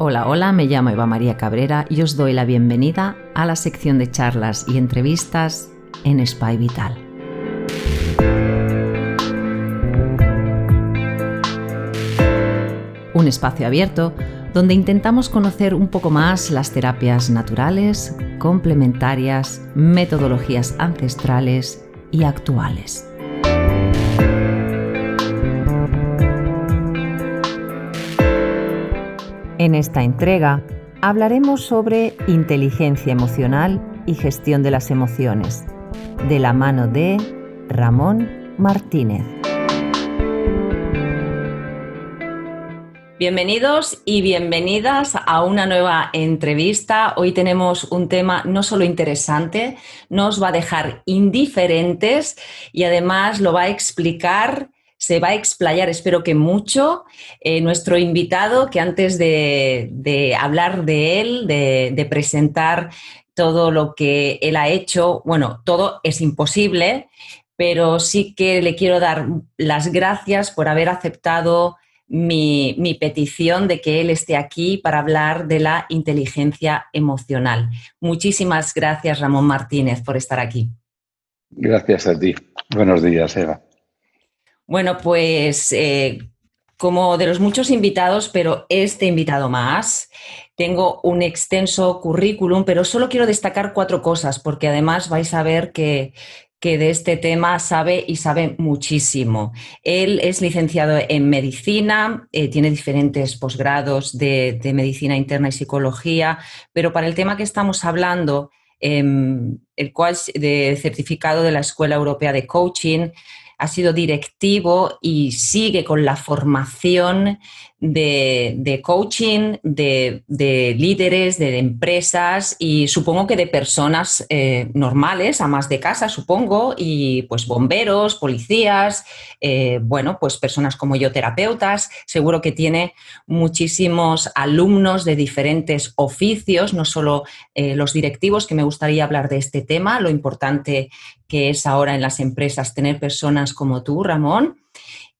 Hola, hola, me llamo Eva María Cabrera y os doy la bienvenida a la sección de charlas y entrevistas en Spy Vital. Un espacio abierto donde intentamos conocer un poco más las terapias naturales, complementarias, metodologías ancestrales y actuales. En esta entrega hablaremos sobre inteligencia emocional y gestión de las emociones, de la mano de Ramón Martínez. Bienvenidos y bienvenidas a una nueva entrevista. Hoy tenemos un tema no solo interesante, no os va a dejar indiferentes y además lo va a explicar, se va a explayar, espero que mucho, nuestro invitado, que antes de hablar de él, de presentar todo lo que él ha hecho, bueno, todo es imposible, pero sí que le quiero dar las gracias por haber aceptado mi petición de que él esté aquí para hablar de la inteligencia emocional. Muchísimas gracias, Ramón Martínez, por estar aquí. Gracias a ti. Buenos días, Eva. Bueno, pues como de los muchos invitados, pero este invitado más, tengo un extenso currículum, pero solo quiero destacar 4 cosas, porque además vais a ver que de este tema sabe muchísimo. Él es licenciado en medicina, tiene diferentes posgrados de medicina interna y psicología, pero para el tema que estamos hablando, el cual es de certificado de la Escuela Europea de Coaching, ha sido directivo y sigue con la formación de coaching, de líderes, de empresas y supongo que de personas normales, amas de casa, supongo, y pues bomberos, policías, bueno, pues personas como yo, terapeutas. Seguro que tiene muchísimos alumnos de diferentes oficios, no solo los directivos, que me gustaría hablar de este tema, lo importante que es ahora en las empresas tener personas como tú, Ramón.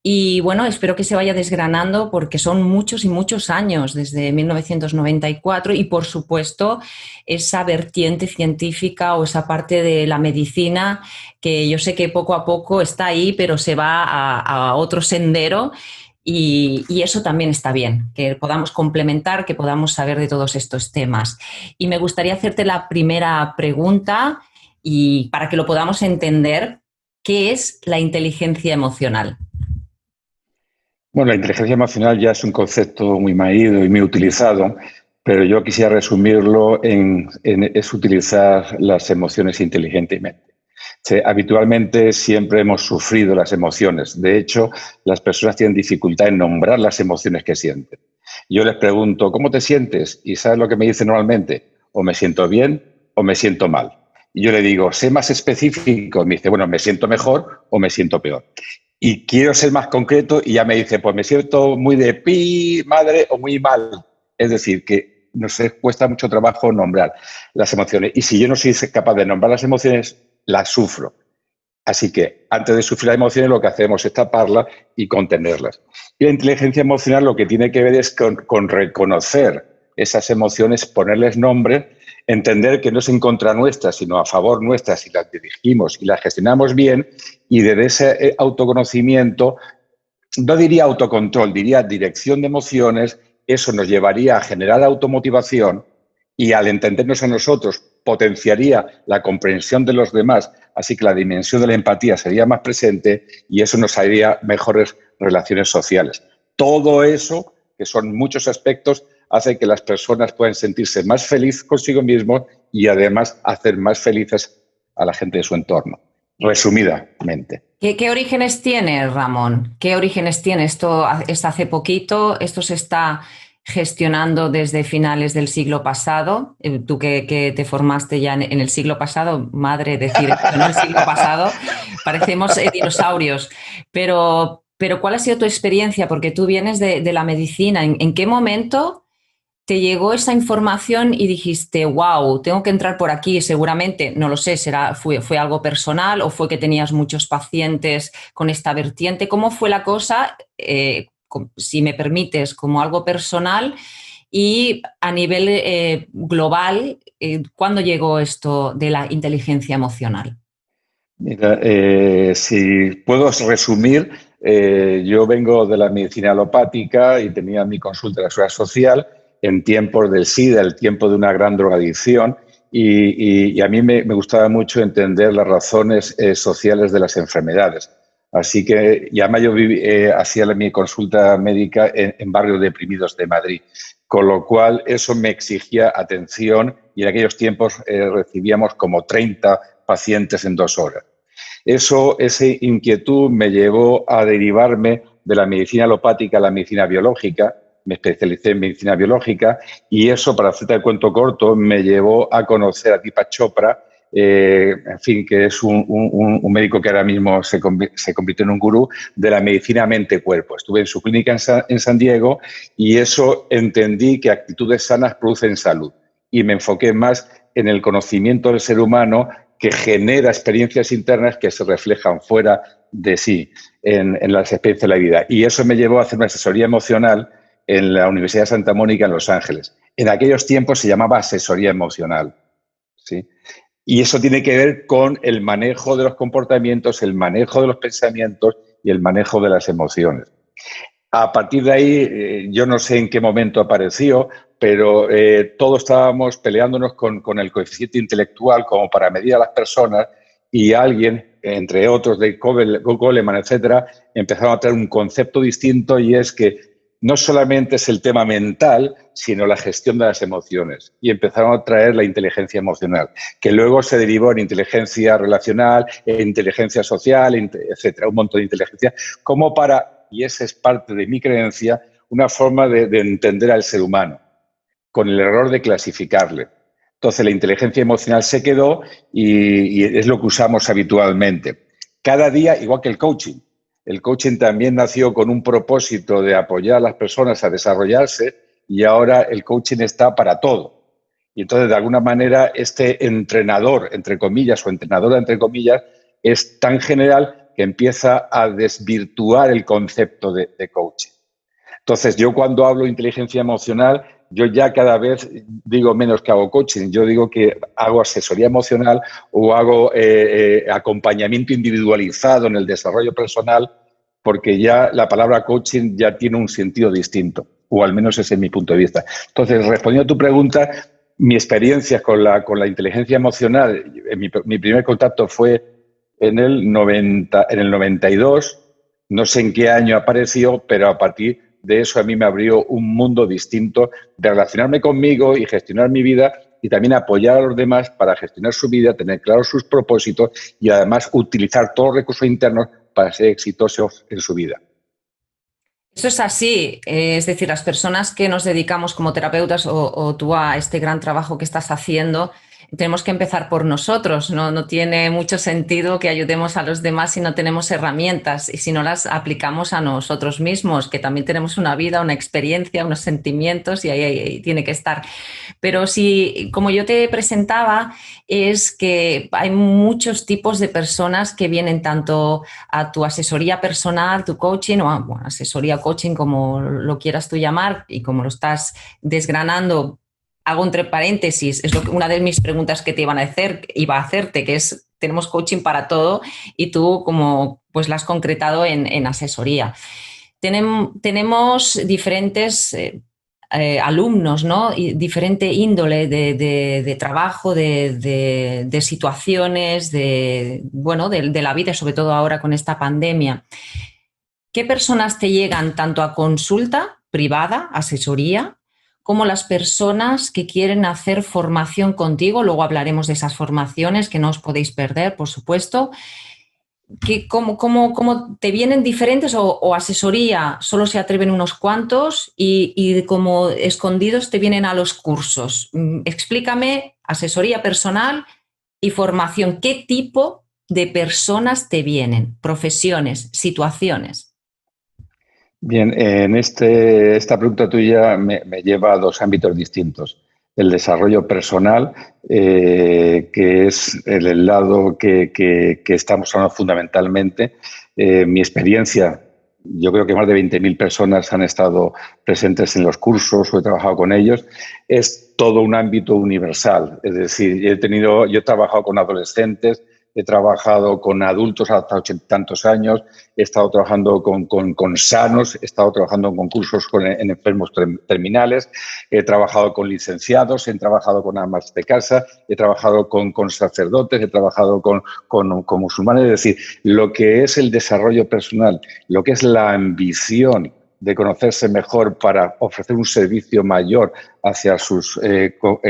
Y bueno, espero que se vaya desgranando porque son muchos y muchos años, desde 1994, y por supuesto esa vertiente científica o esa parte de la medicina que yo sé que poco a poco está ahí, pero se va a otro sendero. Y eso también está bien, que podamos complementar, que podamos saber de todos estos temas. Y me gustaría hacerte la primera pregunta y para que lo podamos entender, ¿qué es la inteligencia emocional? Bueno, la inteligencia emocional ya es un concepto muy manido y muy utilizado, pero yo quisiera resumirlo es utilizar las emociones inteligentemente. Habitualmente siempre hemos sufrido las emociones. De hecho, las personas tienen dificultad en nombrar las emociones que sienten. Yo les pregunto, ¿cómo te sientes? Y ¿sabes lo que me dicen normalmente? O me siento bien o me siento mal. Y yo le digo, sé más específico. Y me dice, bueno, me siento mejor o me siento peor. Y quiero ser más concreto y ya me dice, pues me siento muy de madre o muy mal. Es decir, que nos cuesta mucho trabajo nombrar las emociones. Y si yo no soy capaz de nombrar las emociones, las sufro. Así que antes de sufrir las emociones lo que hacemos es taparlas y contenerlas. Y la inteligencia emocional lo que tiene que ver es con reconocer esas emociones, ponerles nombre, entender que no es en contra nuestra, sino a favor nuestra si las dirigimos y las gestionamos bien, y desde ese autoconocimiento, no diría autocontrol, diría dirección de emociones, eso nos llevaría a generar automotivación y al entendernos a nosotros potenciaría la comprensión de los demás, así que la dimensión de la empatía sería más presente y eso nos haría mejores relaciones sociales. Todo eso, que son muchos aspectos, hace que las personas puedan sentirse más felices consigo mismos y además hacer más felices a la gente de su entorno. Resumidamente. ¿Qué orígenes tiene, Ramón? ¿Qué orígenes tiene? Esto es hace poquito, esto se está gestionando desde finales del siglo pasado. Tú que te formaste ya en el siglo pasado, madre decir esto, ¿no? El siglo pasado, parecemos dinosaurios. Pero ¿cuál ha sido tu experiencia? Porque tú vienes de la medicina. ¿En qué momento te llegó esa información y dijiste, wow, tengo que entrar por aquí? Seguramente, no lo sé, fue algo personal o fue que tenías muchos pacientes con esta vertiente. ¿Cómo fue la cosa, si me permites, como algo personal? Y a nivel global, ¿cuándo llegó esto de la inteligencia emocional? Mira, si puedo resumir, yo vengo de la medicina alopática y tenía mi consulta en la Seguridad Social en tiempos del SIDA, el tiempo de una gran drogadicción, y a mí me gustaba mucho entender las razones sociales de las enfermedades. Así que ya yo hacía mi consulta médica en barrios deprimidos de Madrid, con lo cual eso me exigía atención y en aquellos tiempos recibíamos como 30 pacientes en 2 horas. Esa inquietud me llevó a derivarme de la medicina alopática a la medicina biológica. Me especialicé en medicina biológica y eso, para hacerte el cuento corto, me llevó a conocer a Deepak Chopra, en fin, que es un médico que ahora mismo se convirtió en un gurú de la medicina mente-cuerpo. Estuve en su clínica en San Diego y eso entendí que actitudes sanas producen salud y me enfoqué más en el conocimiento del ser humano que genera experiencias internas que se reflejan fuera de sí en las experiencias de la vida. Y eso me llevó a hacer una asesoría emocional en la Universidad de Santa Mónica en Los Ángeles. En aquellos tiempos se llamaba asesoría emocional, ¿sí? Y eso tiene que ver con el manejo de los comportamientos, el manejo de los pensamientos y el manejo de las emociones. A partir de ahí, yo no sé en qué momento apareció, pero todos estábamos peleándonos con el coeficiente intelectual como para medir a las personas y alguien, entre otros de Goleman, etcétera, empezaron a traer un concepto distinto y es que no solamente es el tema mental, sino la gestión de las emociones. Y empezaron a traer la inteligencia emocional, que luego se derivó en inteligencia relacional, en inteligencia social, etcétera, un montón de inteligencia, como para, y esa es parte de mi creencia, una forma de entender al ser humano, con el error de clasificarle. Entonces, la inteligencia emocional se quedó y es lo que usamos habitualmente. Cada día, igual que el coaching también nació con un propósito de apoyar a las personas a desarrollarse y ahora el coaching está para todo. Y entonces, de alguna manera, este entrenador, entre comillas, o entrenadora, entre comillas, es tan general que empieza a desvirtuar el concepto de coaching. Entonces, yo cuando hablo de inteligencia emocional, yo ya cada vez digo menos que hago coaching, yo digo que hago asesoría emocional o hago acompañamiento individualizado en el desarrollo personal, porque ya la palabra coaching ya tiene un sentido distinto, o al menos ese es mi punto de vista. Entonces, respondiendo a tu pregunta, mi experiencia con la inteligencia emocional, mi primer contacto fue en el 92, no sé en qué año apareció, pero a partir de eso a mí me abrió un mundo distinto de relacionarme conmigo y gestionar mi vida y también apoyar a los demás para gestionar su vida, tener claros sus propósitos y además utilizar todos los recursos internos para ser exitosos en su vida. Eso es así, es decir, las personas que nos dedicamos como terapeutas o tú a este gran trabajo que estás haciendo, tenemos que empezar por nosotros, ¿no? No tiene mucho sentido que ayudemos a los demás si no tenemos herramientas y si no las aplicamos a nosotros mismos, que también tenemos una vida, una experiencia, unos sentimientos y ahí tiene que estar. Pero sí, como yo te presentaba, es que hay muchos tipos de personas que vienen tanto a tu asesoría personal, tu coaching o bueno, asesoría coaching, como lo quieras tú llamar y como lo estás desgranando. Hago entre paréntesis, es una de mis preguntas que te iba a hacerte, que es, tenemos coaching para todo y tú como pues la has concretado en asesoría. Tenemos diferentes alumnos, ¿no? Y diferente índole de trabajo, de situaciones, bueno, de la vida, sobre todo ahora con esta pandemia. ¿Qué personas te llegan tanto a consulta privada, asesoría, como las personas que quieren hacer formación contigo? Luego hablaremos de esas formaciones que no os podéis perder, por supuesto. ¿Cómo te vienen diferentes o asesoría solo se atreven unos cuantos y como escondidos te vienen a los cursos? Explícame, asesoría personal y formación. ¿Qué tipo de personas te vienen? Profesiones, situaciones. Bien, en esta pregunta tuya me lleva a dos ámbitos distintos. El desarrollo personal, que es el lado que estamos hablando fundamentalmente. Mi experiencia yo creo que más de 20.000 personas han estado presentes en los cursos o he trabajado con ellos, es todo un ámbito universal. Es decir, yo he trabajado con adolescentes, he trabajado con adultos hasta 80 y tantos años, he estado trabajando con sanos, he estado trabajando en concursos en enfermos terminales, he trabajado con licenciados, he trabajado con amas de casa, he trabajado con sacerdotes, he trabajado con musulmanes. Es decir, lo que es el desarrollo personal, lo que es la ambición de conocerse mejor para ofrecer un servicio mayor hacia sus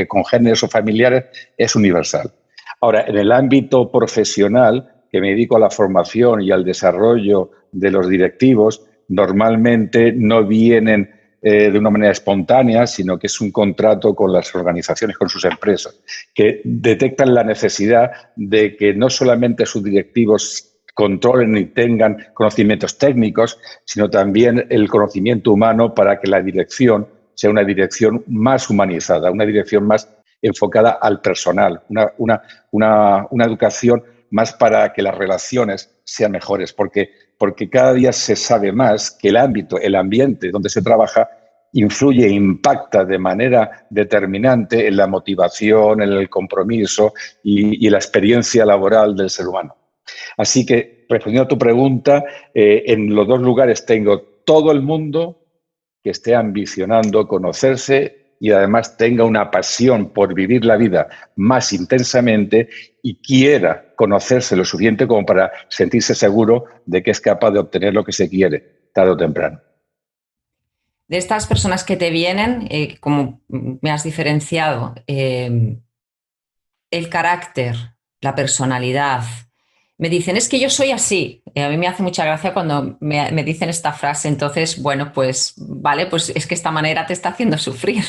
congéneres o familiares es universal. Ahora, en el ámbito profesional, que me dedico a la formación y al desarrollo de los directivos, normalmente no vienen de una manera espontánea, sino que es un contrato con las organizaciones, con sus empresas, que detectan la necesidad de que no solamente sus directivos controlen y tengan conocimientos técnicos, sino también el conocimiento humano para que la dirección sea una dirección más humanizada, una dirección más enfocada al personal, una educación más para que las relaciones sean mejores, porque cada día se sabe más que el ambiente donde se trabaja influye e impacta de manera determinante en la motivación, en el compromiso y la experiencia laboral del ser humano. Así que, respondiendo a tu pregunta, en los dos lugares tengo todo el mundo que esté ambicionando conocerse y además tenga una pasión por vivir la vida más intensamente y quiera conocerse lo suficiente como para sentirse seguro de que es capaz de obtener lo que se quiere, tarde o temprano. De estas personas que te vienen, como me has diferenciado, el carácter, la personalidad, me dicen, es que yo soy así. A mí me hace mucha gracia cuando me dicen esta frase. Entonces, bueno, pues vale, pues es que esta manera te está haciendo sufrir.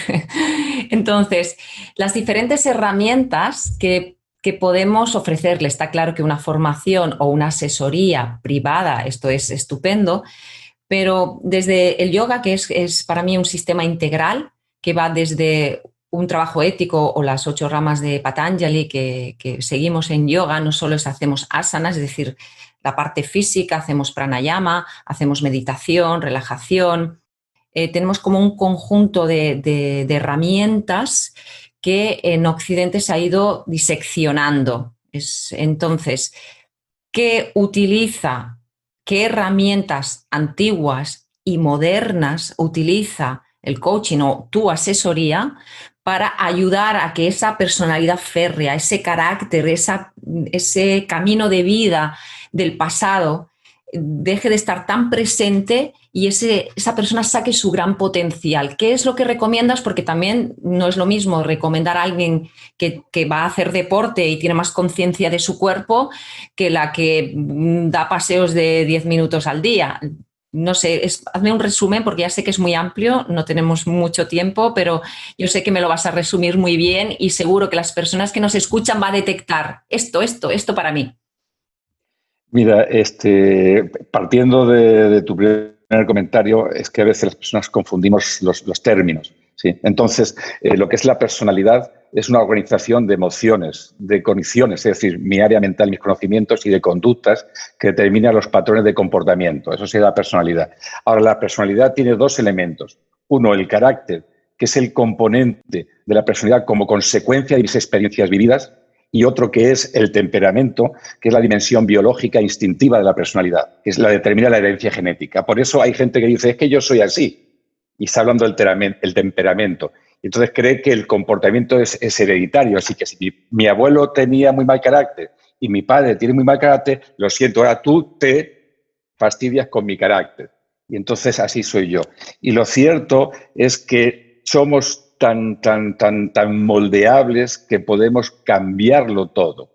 Entonces, las diferentes herramientas que podemos ofrecerle, está claro que una formación o una asesoría privada, esto es estupendo, pero desde el yoga, que es para mí un sistema integral, que va desde un trabajo ético o las 8 ramas de Patanjali que seguimos en yoga, no solo hacemos asanas, es decir, la parte física, hacemos pranayama, hacemos meditación, relajación, tenemos como un conjunto de herramientas que en Occidente se ha ido diseccionando. Entonces, ¿qué utiliza? ¿Qué herramientas antiguas y modernas utiliza el coaching o tu asesoría para ayudar a que esa personalidad férrea, ese carácter, ese camino de vida del pasado deje de estar tan presente y esa persona saque su gran potencial? ¿Qué es lo que recomiendas? Porque también no es lo mismo recomendar a alguien que va a hacer deporte y tiene más conciencia de su cuerpo que la que da paseos de 10 minutos al día. No sé, hazme un resumen porque ya sé que es muy amplio, no tenemos mucho tiempo, pero yo sé que me lo vas a resumir muy bien y seguro que las personas que nos escuchan van a detectar esto para mí. Mira, partiendo de tu primer comentario, es que a veces las personas confundimos los términos. ¿Sí? Entonces, lo que es la personalidad es una organización de emociones, de condiciones, es decir, mi área mental, mis conocimientos y de conductas que determina los patrones de comportamiento. Eso sería la personalidad. Ahora, la personalidad tiene dos elementos. Uno, el carácter, que es el componente de la personalidad como consecuencia de mis experiencias vividas, y otro que es el temperamento, que es la dimensión biológica instintiva de la personalidad, que es la determina la herencia genética. Por eso hay gente que dice, es que yo soy así, y está hablando del temperamento. Entonces cree que el comportamiento es hereditario, así que si mi abuelo tenía muy mal carácter y mi padre tiene muy mal carácter, lo siento, ahora tú te fastidias con mi carácter. Y entonces así soy yo. Y lo cierto es que somos tan moldeables que podemos cambiarlo todo.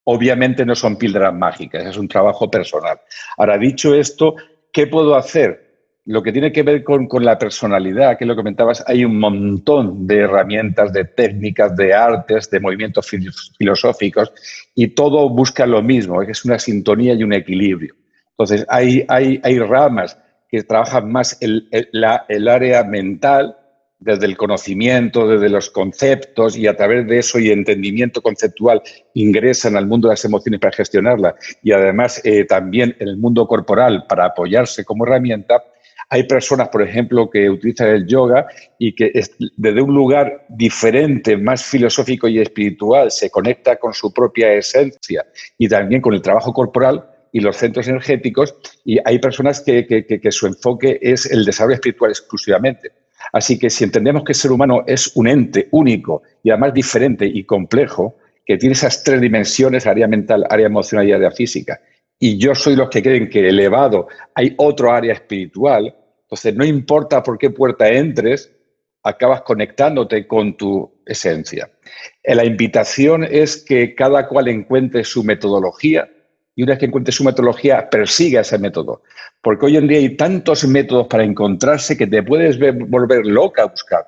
Obviamente no son píldoras mágicas, es un trabajo personal. Ahora, dicho esto, ¿qué puedo hacer? Lo que tiene que ver con la personalidad, que lo comentabas, hay un montón de herramientas, de técnicas, de artes, de movimientos filosóficos, y todo busca lo mismo, que es una sintonía y un equilibrio. Entonces, hay ramas que trabajan más el área mental, desde el conocimiento, desde los conceptos, y a través de eso y entendimiento conceptual ingresan al mundo de las emociones para gestionarlas, y además también en el mundo corporal para apoyarse como herramienta. Hay personas, por ejemplo, que utilizan el yoga y que desde un lugar diferente, más filosófico y espiritual, se conecta con su propia esencia y también con el trabajo corporal y los centros energéticos, y hay personas que su enfoque es el desarrollo espiritual exclusivamente. Así que si entendemos que el ser humano es un ente único y además diferente y complejo, que tiene esas tres dimensiones, área mental, área emocional y área física, y yo soy los que creen que elevado hay otro área espiritual, entonces no importa por qué puerta entres, acabas conectándote con tu esencia. La invitación es que cada cual encuentre su metodología, y una vez que encuentre su metodología, persiga ese método. Porque hoy en día hay tantos métodos para encontrarse que te puedes volver loca buscando.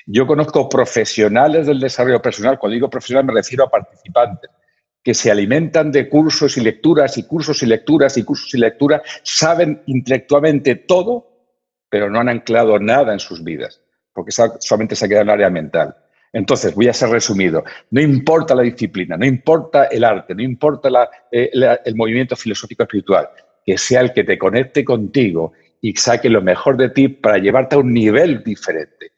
Yo conozco profesionales del desarrollo personal, cuando digo profesional me refiero a participantes, que se alimentan de cursos y lecturas y cursos y lecturas y cursos y lecturas, saben intelectualmente todo, pero no han anclado nada en sus vidas, porque solamente se queda en el área mental. Entonces, voy a ser resumido. No importa la disciplina, no importa el arte, no importa el movimiento filosófico espiritual, que sea el que te conecte contigo y saque lo mejor de ti para llevarte a un nivel diferente.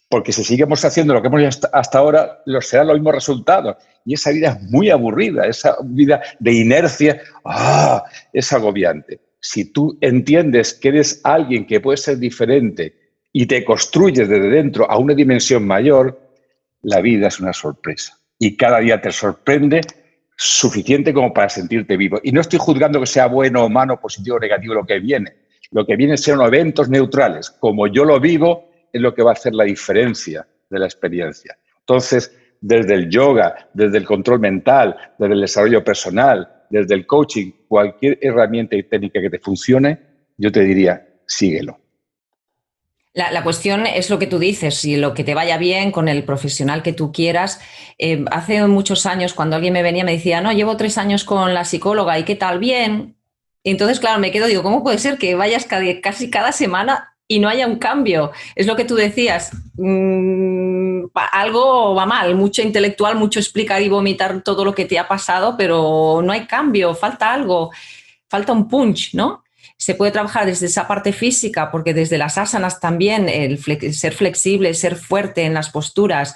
Porque si seguimos haciendo lo que hemos hecho hasta ahora, serán los mismos resultados. Y esa vida es muy aburrida, esa vida de inercia, es agobiante. Si tú entiendes que eres alguien que puede ser diferente y te construyes desde dentro a una dimensión mayor, la vida es una sorpresa. Y cada día te sorprende suficiente como para sentirte vivo. Y no estoy juzgando que sea bueno o malo, positivo o negativo lo que viene. Lo que viene son eventos neutrales. Como yo lo vivo, es lo que va a hacer la diferencia de la experiencia. Entonces, desde el yoga, desde el control mental, desde el desarrollo personal, desde el coaching, cualquier herramienta y técnica que te funcione, yo te diría, síguelo. La cuestión es lo que tú dices, si lo que te vaya bien con el profesional que tú quieras. Hace muchos años, cuando alguien me venía, me decía, no, llevo 3 años con la psicóloga, ¿y qué tal? Bien. Y entonces, claro, me quedo, digo, ¿cómo puede ser que vayas casi cada semana y no haya un cambio? Es lo que tú decías, algo va mal, mucho intelectual, mucho explicar y vomitar todo lo que te ha pasado, pero no hay cambio, falta algo, falta un punch, ¿no? Se puede trabajar desde esa parte física, porque desde las asanas también, ser flexible, ser fuerte en las posturas,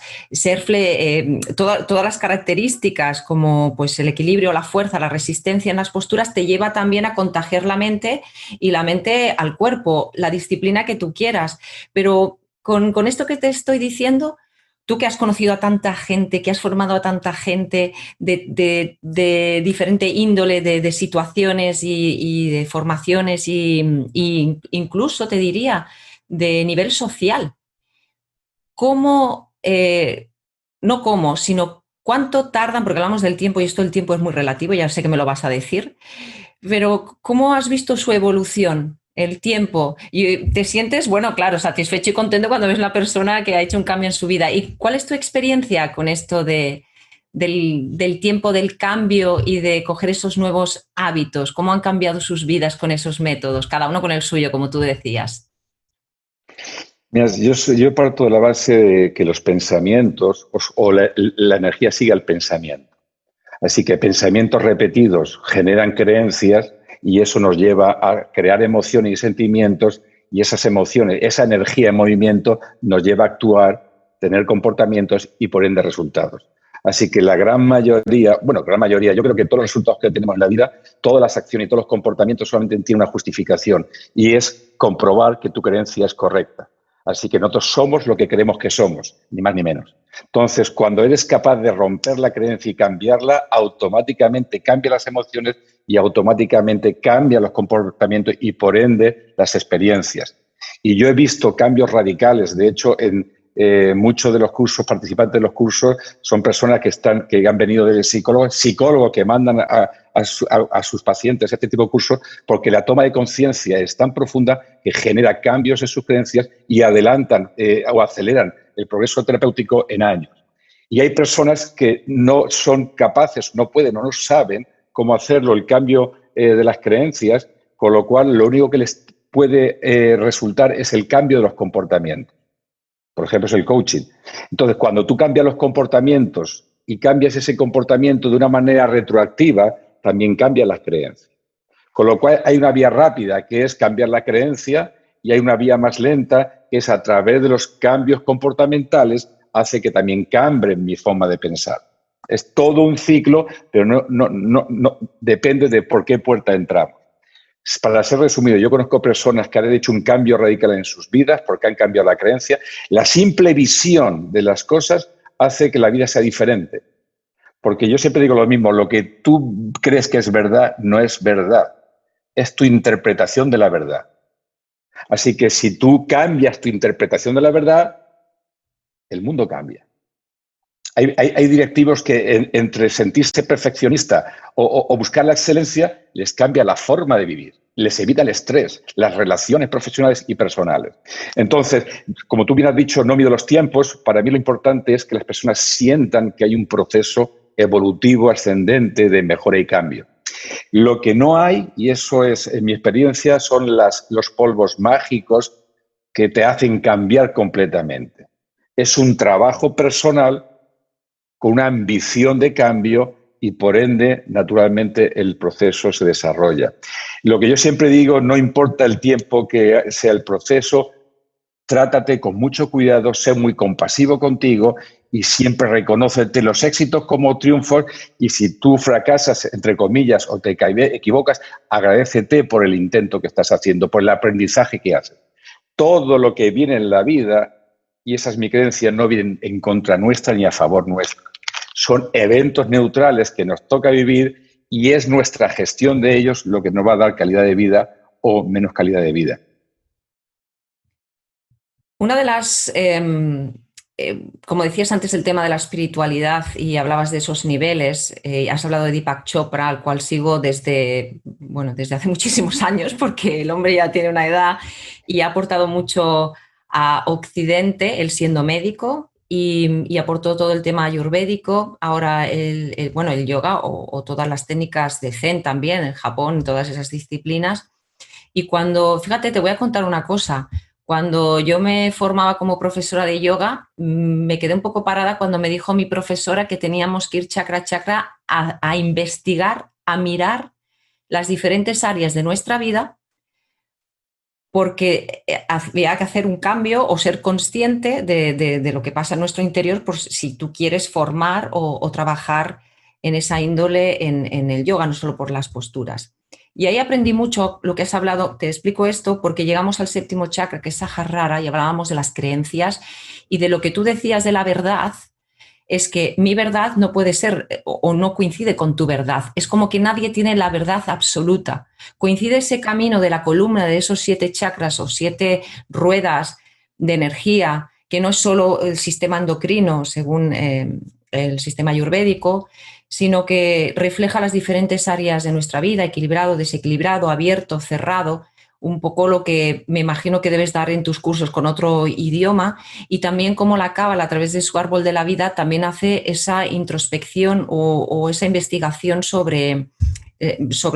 todas las características como pues, el equilibrio, la fuerza, la resistencia en las posturas, te lleva también a contagiar la mente y la mente al cuerpo, la disciplina que tú quieras. Pero con esto que te estoy diciendo, tú que has conocido a tanta gente, que has formado a tanta gente de diferente índole, de situaciones y de formaciones y incluso, te diría, de nivel social, ¿cómo, no cómo, sino cuánto tardan, porque hablamos del tiempo y esto el tiempo es muy relativo, ya sé que me lo vas a decir, pero ¿cómo has visto su evolución? El tiempo. Y te sientes, bueno, claro, satisfecho y contento cuando ves la persona que ha hecho un cambio en su vida. ¿Y cuál es tu experiencia con esto del tiempo, del cambio y de coger esos nuevos hábitos? ¿Cómo han cambiado sus vidas con esos métodos? Cada uno con el suyo, como tú decías. Mira, yo parto de la base de que los pensamientos o la energía sigue al pensamiento. Así que pensamientos repetidos generan creencias y eso nos lleva a crear emociones y sentimientos, y esas emociones, esa energía en movimiento nos lleva a actuar, tener comportamientos y por ende resultados. Así que la gran mayoría, yo creo que todos los resultados que tenemos en la vida, todas las acciones y todos los comportamientos solamente tienen una justificación, y es comprobar que tu creencia es correcta. Así que nosotros somos lo que creemos que somos, ni más ni menos. Entonces, cuando eres capaz de romper la creencia y cambiarla, automáticamente cambia las emociones y automáticamente cambian los comportamientos y, por ende, las experiencias. Y yo he visto cambios radicales. De hecho, en muchos de los cursos, participantes de los cursos, son personas que han venido del psicólogos que mandan a sus pacientes este tipo de cursos, porque la toma de conciencia es tan profunda que genera cambios en sus creencias y adelantan o aceleran el progreso terapéutico en años. Y hay personas que no son capaces, no pueden o no saben cómo hacerlo, el cambio de las creencias, con lo cual lo único que les puede resultar es el cambio de los comportamientos. Por ejemplo, es el coaching. Entonces, cuando tú cambias los comportamientos y cambias ese comportamiento de una manera retroactiva, también cambian las creencias. Con lo cual hay una vía rápida, que es cambiar la creencia, y hay una vía más lenta, que es a través de los cambios comportamentales, hace que también cambie mi forma de pensar. Es todo un ciclo, pero no depende de por qué puerta entramos. Para ser resumido, yo conozco personas que han hecho un cambio radical en sus vidas porque han cambiado la creencia. La simple visión de las cosas hace que la vida sea diferente. Porque yo siempre digo lo mismo, lo que tú crees que es verdad no es verdad. Es tu interpretación de la verdad. Así que si tú cambias tu interpretación de la verdad, el mundo cambia. Hay directivos que entre sentirse perfeccionista o buscar la excelencia les cambia la forma de vivir, les evita el estrés, las relaciones profesionales y personales. Entonces, como tú bien has dicho, no mido los tiempos. Para mí lo importante es que las personas sientan que hay un proceso evolutivo, ascendente, de mejora y cambio. Lo que no hay, y eso es en mi experiencia, son los polvos mágicos que te hacen cambiar completamente. Es un trabajo personal con una ambición de cambio y, por ende, naturalmente, el proceso se desarrolla. Lo que yo siempre digo, no importa el tiempo que sea el proceso, trátate con mucho cuidado, sé muy compasivo contigo y siempre reconócete los éxitos como triunfos, y si tú fracasas, entre comillas, o te equivocas, agradécete por el intento que estás haciendo, por el aprendizaje que haces. Todo lo que viene en la vida, y esa es mi creencia, no vienen en contra nuestra ni a favor nuestro. Son eventos neutrales que nos toca vivir y es nuestra gestión de ellos lo que nos va a dar calidad de vida o menos calidad de vida. Una de las, como decías antes, el tema de la espiritualidad y hablabas de esos niveles, has hablado de Deepak Chopra, al cual sigo desde hace muchísimos años, porque el hombre ya tiene una edad y ha aportado mucho a Occidente, él siendo médico, y aportó todo el tema ayurvédico, ahora el yoga o todas las técnicas de Zen también, en Japón, todas esas disciplinas. Y fíjate, te voy a contar una cosa. Cuando yo me formaba como profesora de yoga, me quedé un poco parada cuando me dijo mi profesora que teníamos que ir chakra a chakra a investigar, a mirar las diferentes áreas de nuestra vida, porque había que hacer un cambio o ser consciente de lo que pasa en nuestro interior, por si tú quieres formar o trabajar en esa índole en el yoga, no solo por las posturas. Y ahí aprendí mucho lo que has hablado. Te explico esto porque llegamos al séptimo chakra, que es Sahasrara, y hablábamos de las creencias y de lo que tú decías de la verdad. Es que mi verdad no puede ser o no coincide con tu verdad. Es como que nadie tiene la verdad absoluta. Coincide ese camino de la columna de esos 7 chakras o 7 ruedas de energía, que no es solo el sistema endocrino, según el sistema ayurvédico, sino que refleja las diferentes áreas de nuestra vida, equilibrado, desequilibrado, abierto, cerrado, un poco lo que me imagino que debes dar en tus cursos con otro idioma, y también cómo la Cábala, a través de su árbol de la vida, también hace esa introspección o esa investigación sobre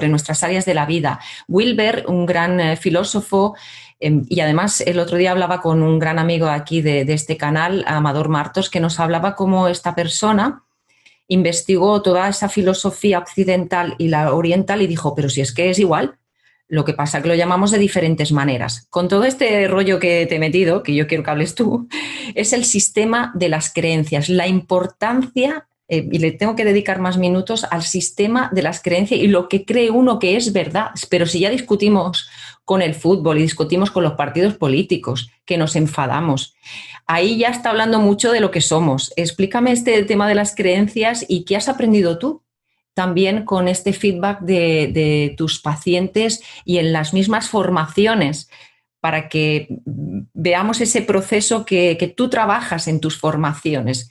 nuestras áreas de la vida. Wilber, un gran filósofo, y además el otro día hablaba con un gran amigo aquí de este canal, Amador Martos, que nos hablaba cómo esta persona investigó toda esa filosofía occidental y la oriental y dijo, pero si es que es igual. Lo que pasa es que lo llamamos de diferentes maneras. Con todo este rollo que te he metido, que yo quiero que hables tú, es el sistema de las creencias, la importancia, y le tengo que dedicar más minutos al sistema de las creencias y lo que cree uno que es verdad. Pero si ya discutimos con el fútbol y discutimos con los partidos políticos, que nos enfadamos, ahí ya está hablando mucho de lo que somos. Explícame este tema de las creencias y qué has aprendido tú también con este feedback de tus pacientes y en las mismas formaciones, para que veamos ese proceso que tú trabajas en tus formaciones.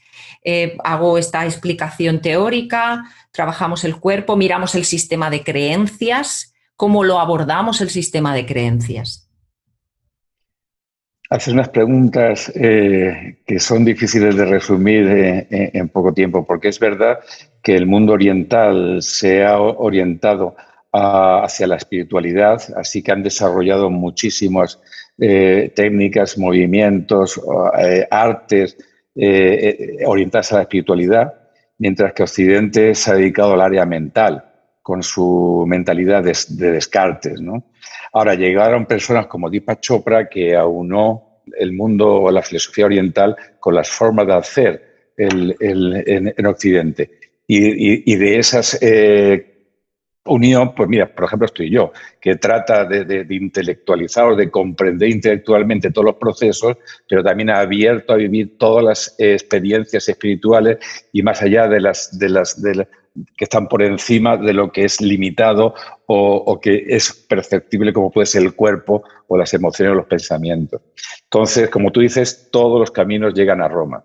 Hago esta explicación teórica, trabajamos el cuerpo, miramos el sistema de creencias, cómo lo abordamos el sistema de creencias. Haces unas preguntas que son difíciles de resumir en poco tiempo, porque es verdad que el mundo oriental se ha orientado hacia la espiritualidad, así que han desarrollado muchísimas técnicas, movimientos, artes orientadas a la espiritualidad, mientras que Occidente se ha dedicado al área mental, con su mentalidad de Descartes, ¿no? Ahora, llegaron personas como Deepak Chopra que aunó el mundo o la filosofía oriental con las formas de hacer en Occidente. Y de esas unión, pues mira, por ejemplo, estoy yo, que trata de intelectualizar o de comprender intelectualmente todos los procesos, pero también ha abierto a vivir todas las experiencias espirituales y más allá de las que están por encima de lo que es limitado o que es perceptible, como puede ser el cuerpo o las emociones o los pensamientos. Entonces, como tú dices, todos los caminos llegan a Roma.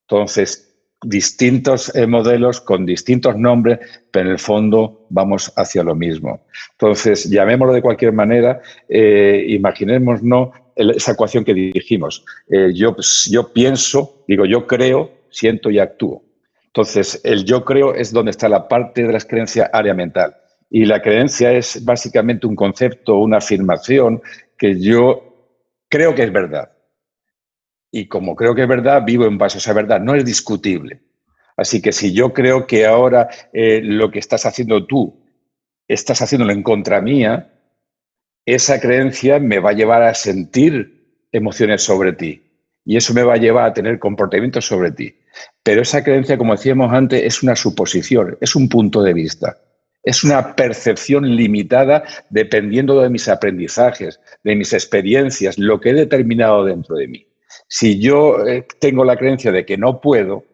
Entonces, distintos modelos con distintos nombres, pero en el fondo vamos hacia lo mismo. Entonces, llamémoslo de cualquier manera, imaginémonos esa ecuación que dijimos. Yo pienso, digo, yo creo, siento y actúo. Entonces, el yo creo es donde está la parte de las creencias área mental. Y la creencia es básicamente un concepto, una afirmación que yo creo que es verdad. Y como creo que es verdad, vivo en base a esa verdad. No es discutible. Así que si yo creo que ahora lo que estás haciendo tú, estás haciéndolo en contra mía, esa creencia me va a llevar a sentir emociones sobre ti. Y eso me va a llevar a tener comportamientos sobre ti. Pero esa creencia, como decíamos antes, es una suposición, es un punto de vista. Es una percepción limitada dependiendo de mis aprendizajes, de mis experiencias, lo que he determinado dentro de mí. Si yo tengo la creencia de que no puedo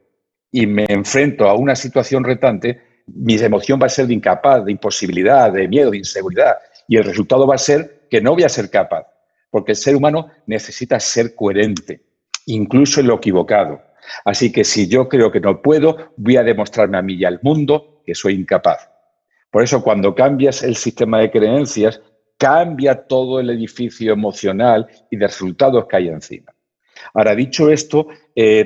y me enfrento a una situación retante, mi emoción va a ser de incapaz, de imposibilidad, de miedo, de inseguridad. Y el resultado va a ser que no voy a ser capaz, porque el ser humano necesita ser coherente, incluso en lo equivocado. Así que si yo creo que no puedo, voy a demostrarme a mí y al mundo que soy incapaz. Por eso, cuando cambias el sistema de creencias, cambia todo el edificio emocional y de resultados que hay encima. Ahora, dicho esto,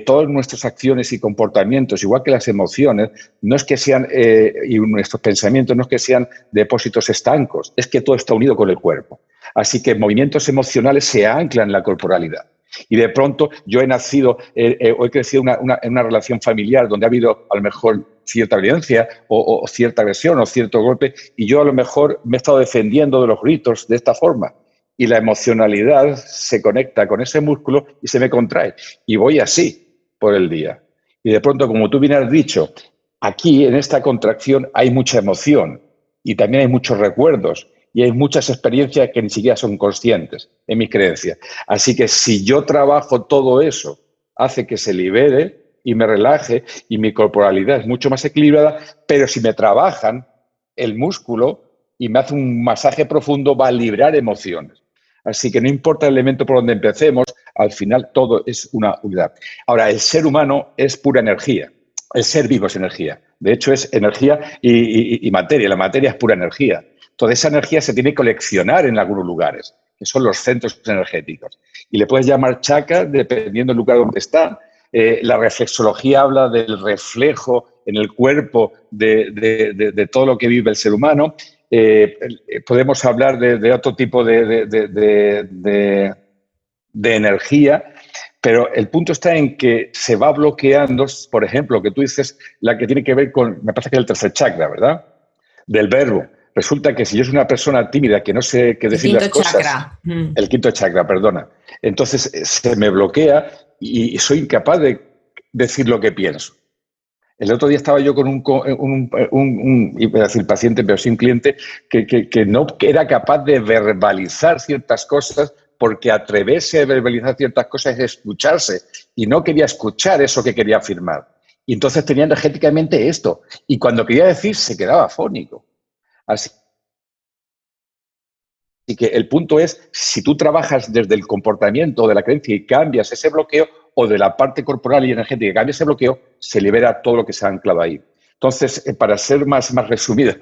todas nuestras acciones y comportamientos, igual que las emociones, no es que sean, y nuestros pensamientos no es que sean depósitos estancos, es que todo está unido con el cuerpo. Así que movimientos emocionales se anclan en la corporalidad. Y de pronto yo he nacido o he crecido en una relación familiar donde ha habido a lo mejor cierta violencia o cierta agresión o cierto golpe y yo a lo mejor me he estado defendiendo de los gritos de esta forma. Y la emocionalidad se conecta con ese músculo y se me contrae. Y voy así por el día. Y de pronto, como tú bien has dicho, aquí en esta contracción hay mucha emoción y también hay muchos recuerdos y hay muchas experiencias que ni siquiera son conscientes en mis creencias. Así que si yo trabajo todo eso, hace que se libere y me relaje y mi corporalidad es mucho más equilibrada, pero si me trabajan el músculo y me hace un masaje profundo, va a liberar emociones. Así que no importa el elemento por donde empecemos, al final todo es una unidad. Ahora, el ser humano es pura energía. El ser vivo es energía. De hecho, es energía y materia. La materia es pura energía. Toda esa energía se tiene que coleccionar en algunos lugares, que son los centros energéticos. Y le puedes llamar chakra dependiendo del lugar donde está. La reflexología habla del reflejo en el cuerpo de todo lo que vive el ser humano. Podemos hablar de otro tipo de energía, pero el punto está en que se va bloqueando, por ejemplo, que tú dices, la que tiene que ver con, me parece que es el tercer chakra, ¿verdad? Del verbo. Resulta que si yo soy una persona tímida que no sé qué decir las cosas, chakra. el quinto chakra, perdona, entonces se me bloquea y soy incapaz de decir lo que pienso. El otro día estaba yo con iba a decir paciente, pero sí un cliente, que no era capaz de verbalizar ciertas cosas porque atreverse a verbalizar ciertas cosas es escucharse y no quería escuchar eso que quería afirmar. Y entonces tenía energéticamente esto. Y cuando quería decir, se quedaba afónico. Así que el punto es, si tú trabajas desde el comportamiento de la creencia y cambias ese bloqueo, o de la parte corporal y energética y cambia ese bloqueo, se libera todo lo que se ha anclado ahí. Entonces, para ser más resumido,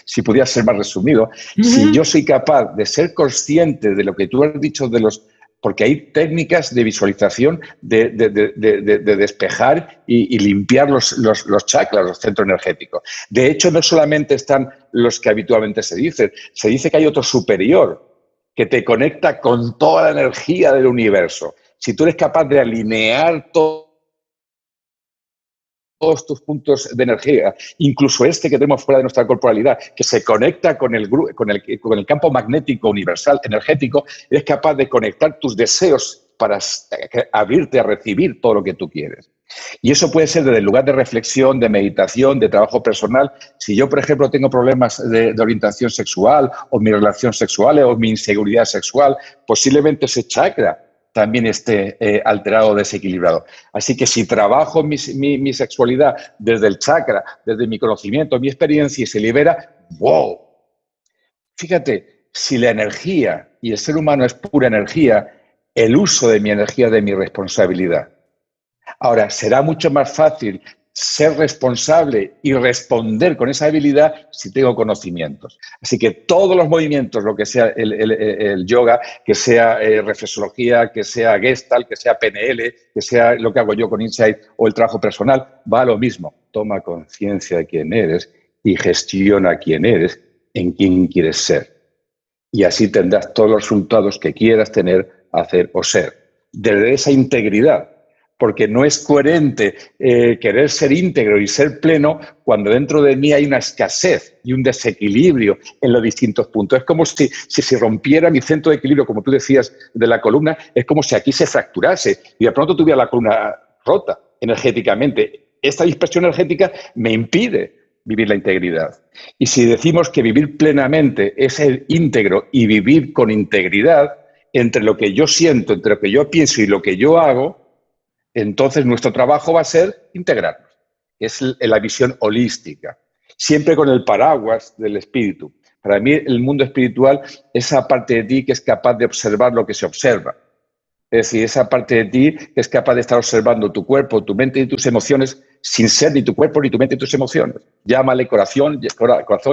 si pudiera ser más resumido, si yo soy capaz de ser consciente de lo que tú has dicho de los... Porque hay técnicas de visualización de despejar y limpiar los chakras, los centros energéticos. De hecho, no solamente están los que habitualmente se dice que hay otro superior, que te conecta con toda la energía del universo. Si tú eres capaz de alinear todos tus puntos de energía, incluso este que tenemos fuera de nuestra corporalidad, que se conecta con el campo magnético universal energético, eres capaz de conectar tus deseos para abrirte a recibir todo lo que tú quieres. Y eso puede ser desde el lugar de reflexión, de meditación, de trabajo personal. Si yo, por ejemplo, tengo problemas de orientación sexual o mi relación sexual o mi inseguridad sexual, posiblemente ese chakra también esté alterado o desequilibrado. Así que si trabajo mi sexualidad desde el chakra, desde mi conocimiento, mi experiencia y se libera, ¡wow! Fíjate, si la energía y el ser humano es pura energía, el uso de mi energía es de mi responsabilidad. Ahora, será mucho más fácil ser responsable y responder con esa habilidad si tengo conocimientos. Así que todos los movimientos, lo que sea el yoga, que sea reflexología, que sea Gestalt, que sea PNL, que sea lo que hago yo con Insight o el trabajo personal, va a lo mismo. Toma conciencia de quién eres y gestiona quién eres, en quién quieres ser. Y así tendrás todos los resultados que quieras tener, hacer o ser. Desde esa integridad. Porque no es coherente querer ser íntegro y ser pleno cuando dentro de mí hay una escasez y un desequilibrio en los distintos puntos. Es como si rompiera mi centro de equilibrio, como tú decías, de la columna, es como si aquí se fracturase y de pronto tuviera la columna rota energéticamente. Esta dispersión energética me impide vivir la integridad. Y si decimos que vivir plenamente es ser íntegro y vivir con integridad entre lo que yo siento, entre lo que yo pienso y lo que yo hago, entonces nuestro trabajo va a ser integrarnos. Es la visión holística, siempre con el paraguas del espíritu. Para mí el mundo espiritual es esa parte de ti que es capaz de observar lo que se observa. Es decir, esa parte de ti que es capaz de estar observando tu cuerpo, tu mente y tus emociones sin ser ni tu cuerpo, ni tu mente y tus emociones. Llámale corazón,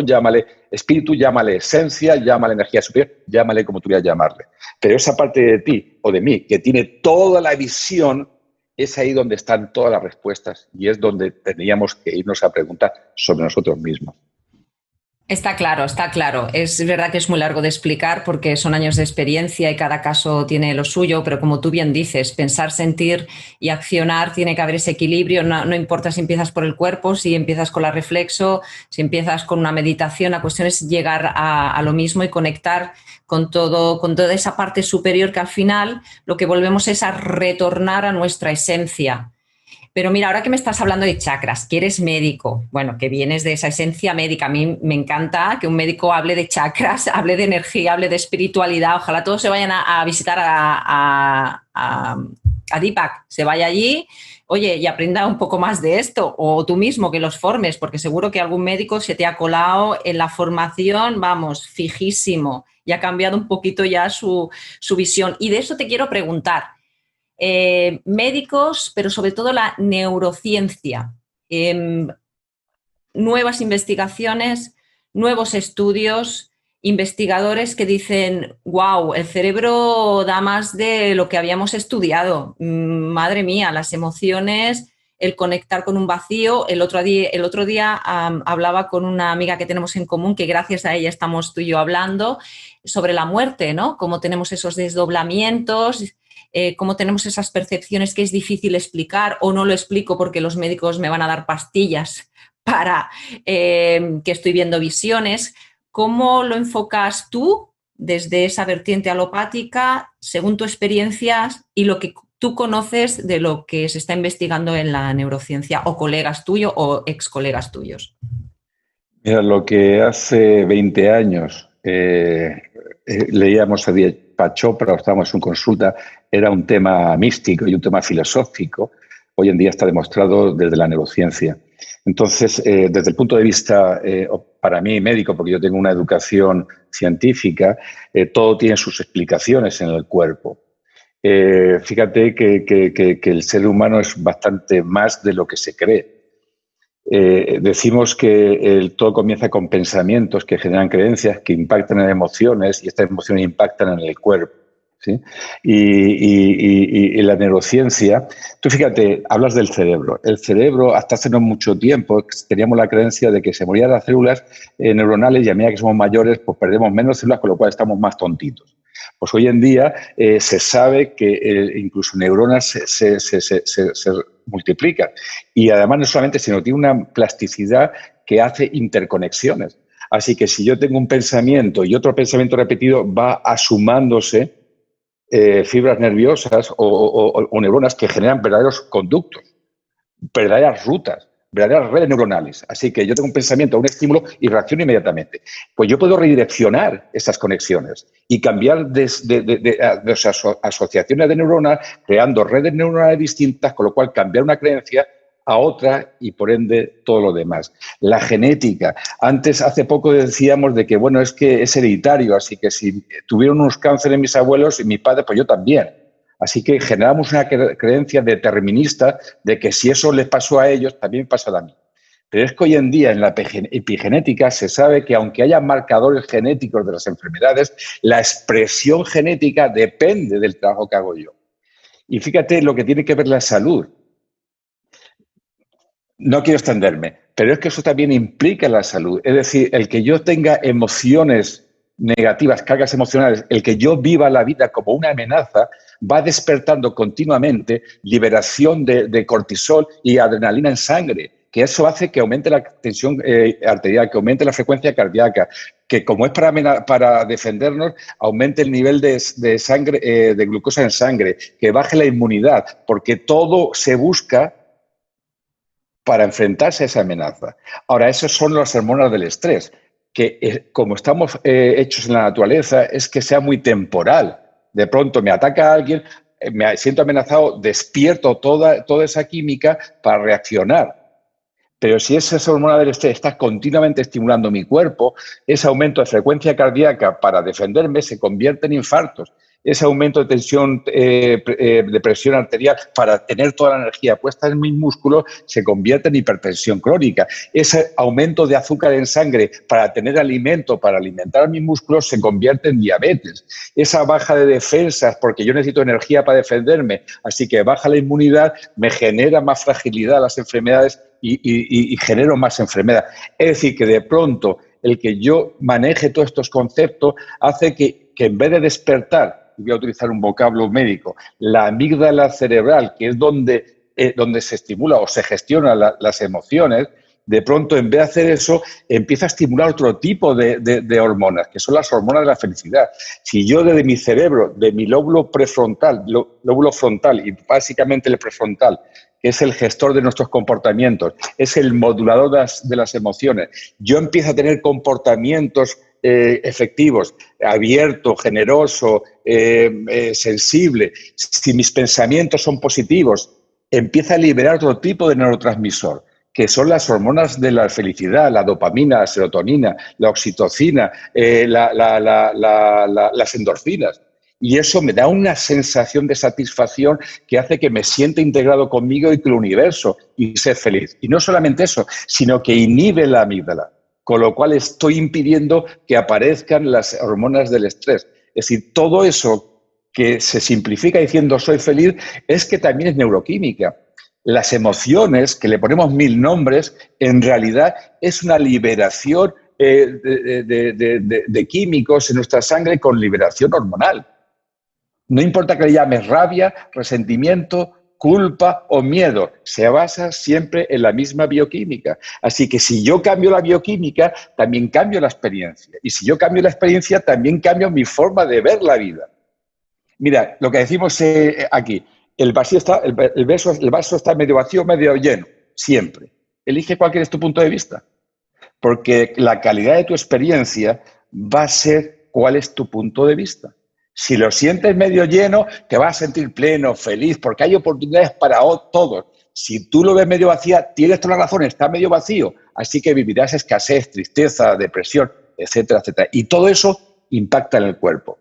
llámale espíritu, llámale esencia, llámale energía superior, llámale como tú quieras llamarle. Pero esa parte de ti o de mí que tiene toda la visión, es ahí donde están todas las respuestas y es donde tendríamos que irnos a preguntar sobre nosotros mismos. Está claro, está claro. Es verdad que es muy largo de explicar porque son años de experiencia y cada caso tiene lo suyo, pero como tú bien dices, pensar, sentir y accionar, tiene que haber ese equilibrio. No importa si empiezas por el cuerpo, si empiezas con la reflexo, si empiezas con una meditación, la cuestión es llegar a lo mismo y conectar con toda esa parte superior que al final lo que volvemos es a retornar a nuestra esencia. Pero mira, ahora que me estás hablando de chakras, que eres médico, bueno, que vienes de esa esencia médica, a mí me encanta que un médico hable de chakras, hable de energía, hable de espiritualidad. Ojalá todos se vayan a visitar a Deepak, se vaya allí, oye, y aprenda un poco más de esto, o tú mismo que los formes, porque seguro que algún médico se te ha colado en la formación, vamos, fijísimo, y ha cambiado un poquito ya su visión. Y de eso te quiero preguntar. Médicos, pero sobre todo la neurociencia, nuevas investigaciones, nuevos estudios, investigadores que dicen, wow, el cerebro da más de lo que habíamos estudiado, madre mía, las emociones, el conectar con un vacío. El otro día hablaba con una amiga que tenemos en común, que gracias a ella estamos tú y yo hablando, sobre la muerte, ¿no? Cómo tenemos esos desdoblamientos, cómo tenemos esas percepciones que es difícil explicar o no lo explico porque los médicos me van a dar pastillas para que estoy viendo visiones. ¿Cómo lo enfocas tú desde esa vertiente alopática, según tu experiencia y lo que tú conoces de lo que se está investigando en la neurociencia o colegas tuyos o ex colegas tuyos? Mira, lo que hace 20 años leíamos a Deepak Chopra, estábamos en consulta, era un tema místico y un tema filosófico. Hoy en día está demostrado desde la neurociencia. Entonces, desde el punto de vista, para mí, médico, porque yo tengo una educación científica, todo tiene sus explicaciones en el cuerpo. Fíjate que el ser humano es bastante más de lo que se cree. Decimos que todo comienza con pensamientos que generan creencias, que impactan en emociones y estas emociones impactan en el cuerpo. ¿Sí? Y la neurociencia, tú fíjate, hablas del cerebro. El cerebro, hasta hace no mucho tiempo, teníamos la creencia de que se morían las células neuronales y a medida que somos mayores, pues perdemos menos células, con lo cual estamos más tontitos. Pues hoy en día se sabe que incluso neuronas se multiplican y además no solamente, sino tiene una plasticidad que hace interconexiones. Así que si yo tengo un pensamiento y otro pensamiento repetido, va asumándose fibras nerviosas o neuronas que generan verdaderos conductos, verdaderas rutas, verdaderas redes neuronales. Así que yo tengo un pensamiento, un estímulo y reacciono inmediatamente. Pues yo puedo redireccionar esas conexiones y cambiar de asociaciones de neuronas, creando redes neuronales distintas, con lo cual cambiar una creencia a otra y por ende todo lo demás. La genética. Antes, hace poco decíamos de que, bueno, es que es hereditario, así que si tuvieron unos cánceres mis abuelos y mis padres, pues yo también. Así que generamos una creencia determinista de que si eso les pasó a ellos, también pasará a mí. Pero es que hoy en día en la epigenética se sabe que aunque haya marcadores genéticos de las enfermedades, la expresión genética depende del trabajo que hago yo. Y fíjate lo que tiene que ver la salud. No quiero extenderme, pero es que eso también implica la salud. Es decir, el que yo tenga emociones negativas, cargas emocionales, el que yo viva la vida como una amenaza, va despertando continuamente liberación de cortisol y adrenalina en sangre, que eso hace que aumente la tensión arterial, que aumente la frecuencia cardíaca, que como es para defendernos, aumente el nivel de sangre, de glucosa en sangre, que baje la inmunidad, porque todo se busca para enfrentarse a esa amenaza. Ahora, esas son las hormonas del estrés, que como estamos hechos en la naturaleza, es que sea muy temporal. De pronto me ataca alguien, me siento amenazado, despierto toda esa química para reaccionar. Pero si esa hormona del estrés está continuamente estimulando mi cuerpo, ese aumento de frecuencia cardíaca para defenderme se convierte en infartos. Ese aumento de tensión, de presión arterial para tener toda la energía puesta en mis músculos se convierte en hipertensión crónica. Ese aumento de azúcar en sangre para tener alimento, para alimentar a mis músculos, se convierte en diabetes. Esa baja de defensas, porque yo necesito energía para defenderme, así que baja la inmunidad, me genera más fragilidad a las enfermedades y genero más enfermedad. Es decir, que de pronto el que yo maneje todos estos conceptos hace que en vez de despertar, voy a utilizar un vocablo médico, la amígdala cerebral, que es donde se estimula o se gestionan las emociones, de pronto, en vez de hacer eso, empieza a estimular otro tipo de hormonas, que son las hormonas de la felicidad. Si yo desde mi cerebro, de mi lóbulo prefrontal, lóbulo frontal y básicamente el prefrontal, que es el gestor de nuestros comportamientos, es el modulador de las emociones, yo empiezo a tener comportamientos efectivos, abierto, generoso, sensible, si mis pensamientos son positivos, empieza a liberar otro tipo de neurotransmisor, que son las hormonas de la felicidad, la dopamina, la serotonina, la oxitocina, las endorfinas. Y eso me da una sensación de satisfacción que hace que me sienta integrado conmigo y con el universo y ser feliz. Y no solamente eso, sino que inhibe la amígdala, con lo cual estoy impidiendo que aparezcan las hormonas del estrés. Es decir, todo eso que se simplifica diciendo soy feliz es que también es neuroquímica. Las emociones, que le ponemos 1000 nombres, en realidad es una liberación de químicos en nuestra sangre con liberación hormonal. No importa que le llames rabia, resentimiento, culpa o miedo, se basa siempre en la misma bioquímica. Así que si yo cambio la bioquímica, también cambio la experiencia. Y si yo cambio la experiencia, también cambio mi forma de ver la vida. Mira, lo que decimos aquí, el vaso está medio vacío, medio lleno, siempre. Elige cuál es tu punto de vista, porque la calidad de tu experiencia va a ser cuál es tu punto de vista. Si lo sientes medio lleno, te vas a sentir pleno, feliz, porque hay oportunidades para todos. Si tú lo ves medio vacía, tienes toda la razón, está medio vacío. Así que vivirás escasez, tristeza, depresión, etcétera, etcétera. Y todo eso impacta en el cuerpo.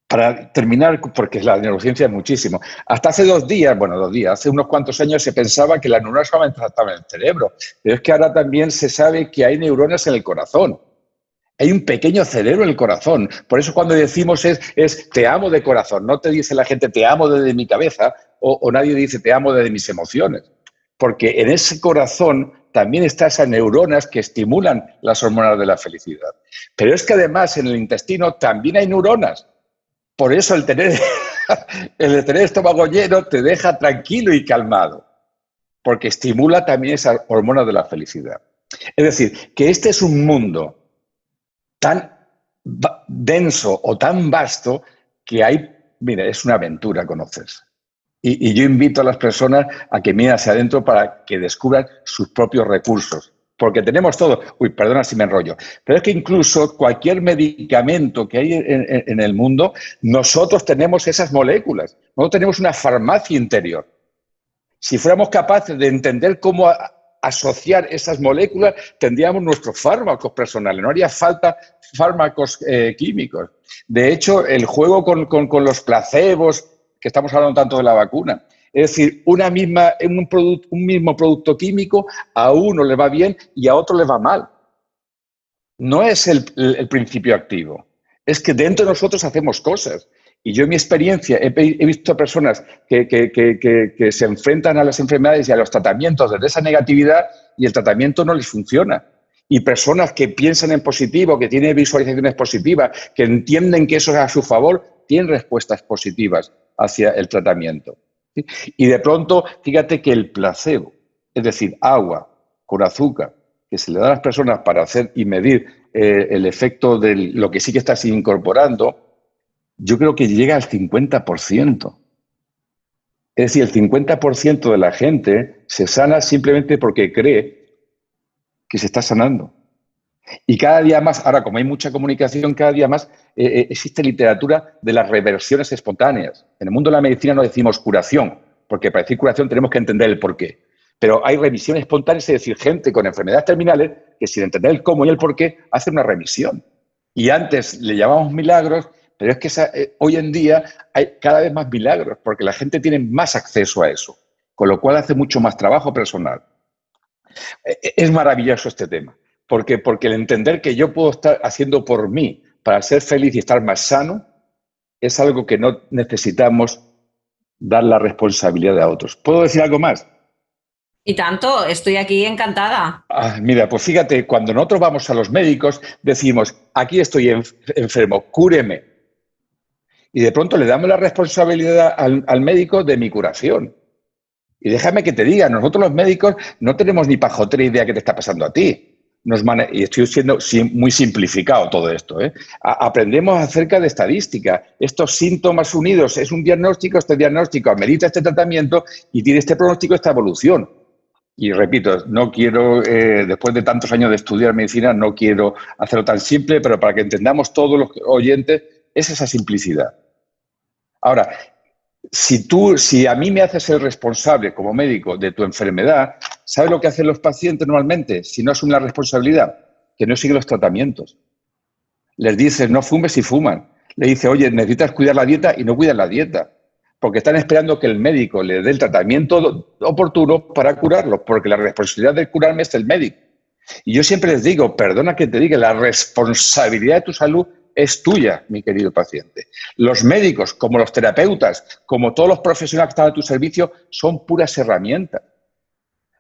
Para terminar, porque la neurociencia es muchísimo. Hasta hace 2 días, hace unos cuantos años se pensaba que las neuronas solamente estaban en el cerebro. Pero es que ahora también se sabe que hay neuronas en el corazón. Hay un pequeño cerebro en el corazón. Por eso cuando decimos es te amo de corazón. No te dice la gente te amo desde mi cabeza o nadie dice te amo desde mis emociones. porque en ese corazón también están esas neuronas que estimulan las hormonas de la felicidad. Pero es que además en el intestino también hay neuronas. Por eso el tener estómago lleno te deja tranquilo y calmado, porque estimula también esas hormonas de la felicidad. Es decir, que este es un mundo tan denso o tan vasto que mira, es una aventura conocerse. Y yo invito a las personas a que miren hacia adentro para que descubran sus propios recursos. Porque tenemos todo. Uy, perdona si me enrollo. Pero es que incluso cualquier medicamento que hay en el mundo, nosotros tenemos esas moléculas. Nosotros tenemos una farmacia interior. Si fuéramos capaces de entender cómo asociar esas moléculas, tendríamos nuestros fármacos personales. No haría falta fármacos químicos. De hecho, el juego con los placebos, que estamos hablando tanto de la vacuna. Es decir, un mismo producto químico a uno le va bien y a otro le va mal. No es el principio activo. Es que dentro de nosotros hacemos cosas. Y yo en mi experiencia he visto personas que se enfrentan a las enfermedades y a los tratamientos desde esa negatividad y el tratamiento no les funciona. Y personas que piensan en positivo, que tienen visualizaciones positivas, que entienden que eso es a su favor, tienen respuestas positivas hacia el tratamiento. ¿Sí? Y de pronto, fíjate que el placebo, es decir, agua con azúcar, que se le da a las personas para hacer y medir el efecto de lo que sí que estás incorporando, yo creo que llega al 50%. Es decir, el 50% de la gente se sana simplemente porque cree que se está sanando. Y cada día más, ahora como hay mucha comunicación, cada día más existe literatura de las reversiones espontáneas. En el mundo de la medicina no decimos curación, porque para decir curación tenemos que entender el porqué. Pero hay remisión espontánea, es decir, gente con enfermedades terminales que sin entender el cómo y el porqué hace una remisión. Y antes le llamamos milagros, pero es que hoy en día hay cada vez más milagros, porque la gente tiene más acceso a eso, con lo cual hace mucho más trabajo personal. Es maravilloso este tema. ¿Por qué? Porque el entender que yo puedo estar haciendo por mí para ser feliz y estar más sano es algo que no necesitamos dar la responsabilidad a otros. ¿Puedo decir algo más? Y tanto, estoy aquí encantada. Mira, pues fíjate, cuando nosotros vamos a los médicos, decimos, aquí estoy enfermo, cúreme. Y de pronto le damos la responsabilidad al médico de mi curación. Y déjame que te diga, nosotros los médicos no tenemos ni pajotera idea qué te está pasando a ti. Y estoy siendo muy simplificado todo esto. Aprendemos acerca de estadística. Estos síntomas unidos es un diagnóstico, este diagnóstico amerita este tratamiento y tiene este pronóstico, esta evolución. Y repito, no quiero, después de tantos años de estudiar medicina, no quiero hacerlo tan simple, pero para que entendamos todos los oyentes, es esa simplicidad. Ahora, si a mí me haces el responsable como médico de tu enfermedad, ¿sabes lo que hacen los pacientes normalmente si no asumen la responsabilidad? Que no siguen los tratamientos. Les dices, no fumes y fuman. Le dice, oye, necesitas cuidar la dieta y no cuidan la dieta. Porque están esperando que el médico le dé el tratamiento oportuno para curarlo, porque la responsabilidad de curarme es el médico. Y yo siempre les digo, perdona que te diga, la responsabilidad de tu salud es tuya, mi querido paciente. Los médicos, como los terapeutas, como todos los profesionales que están a tu servicio, son puras herramientas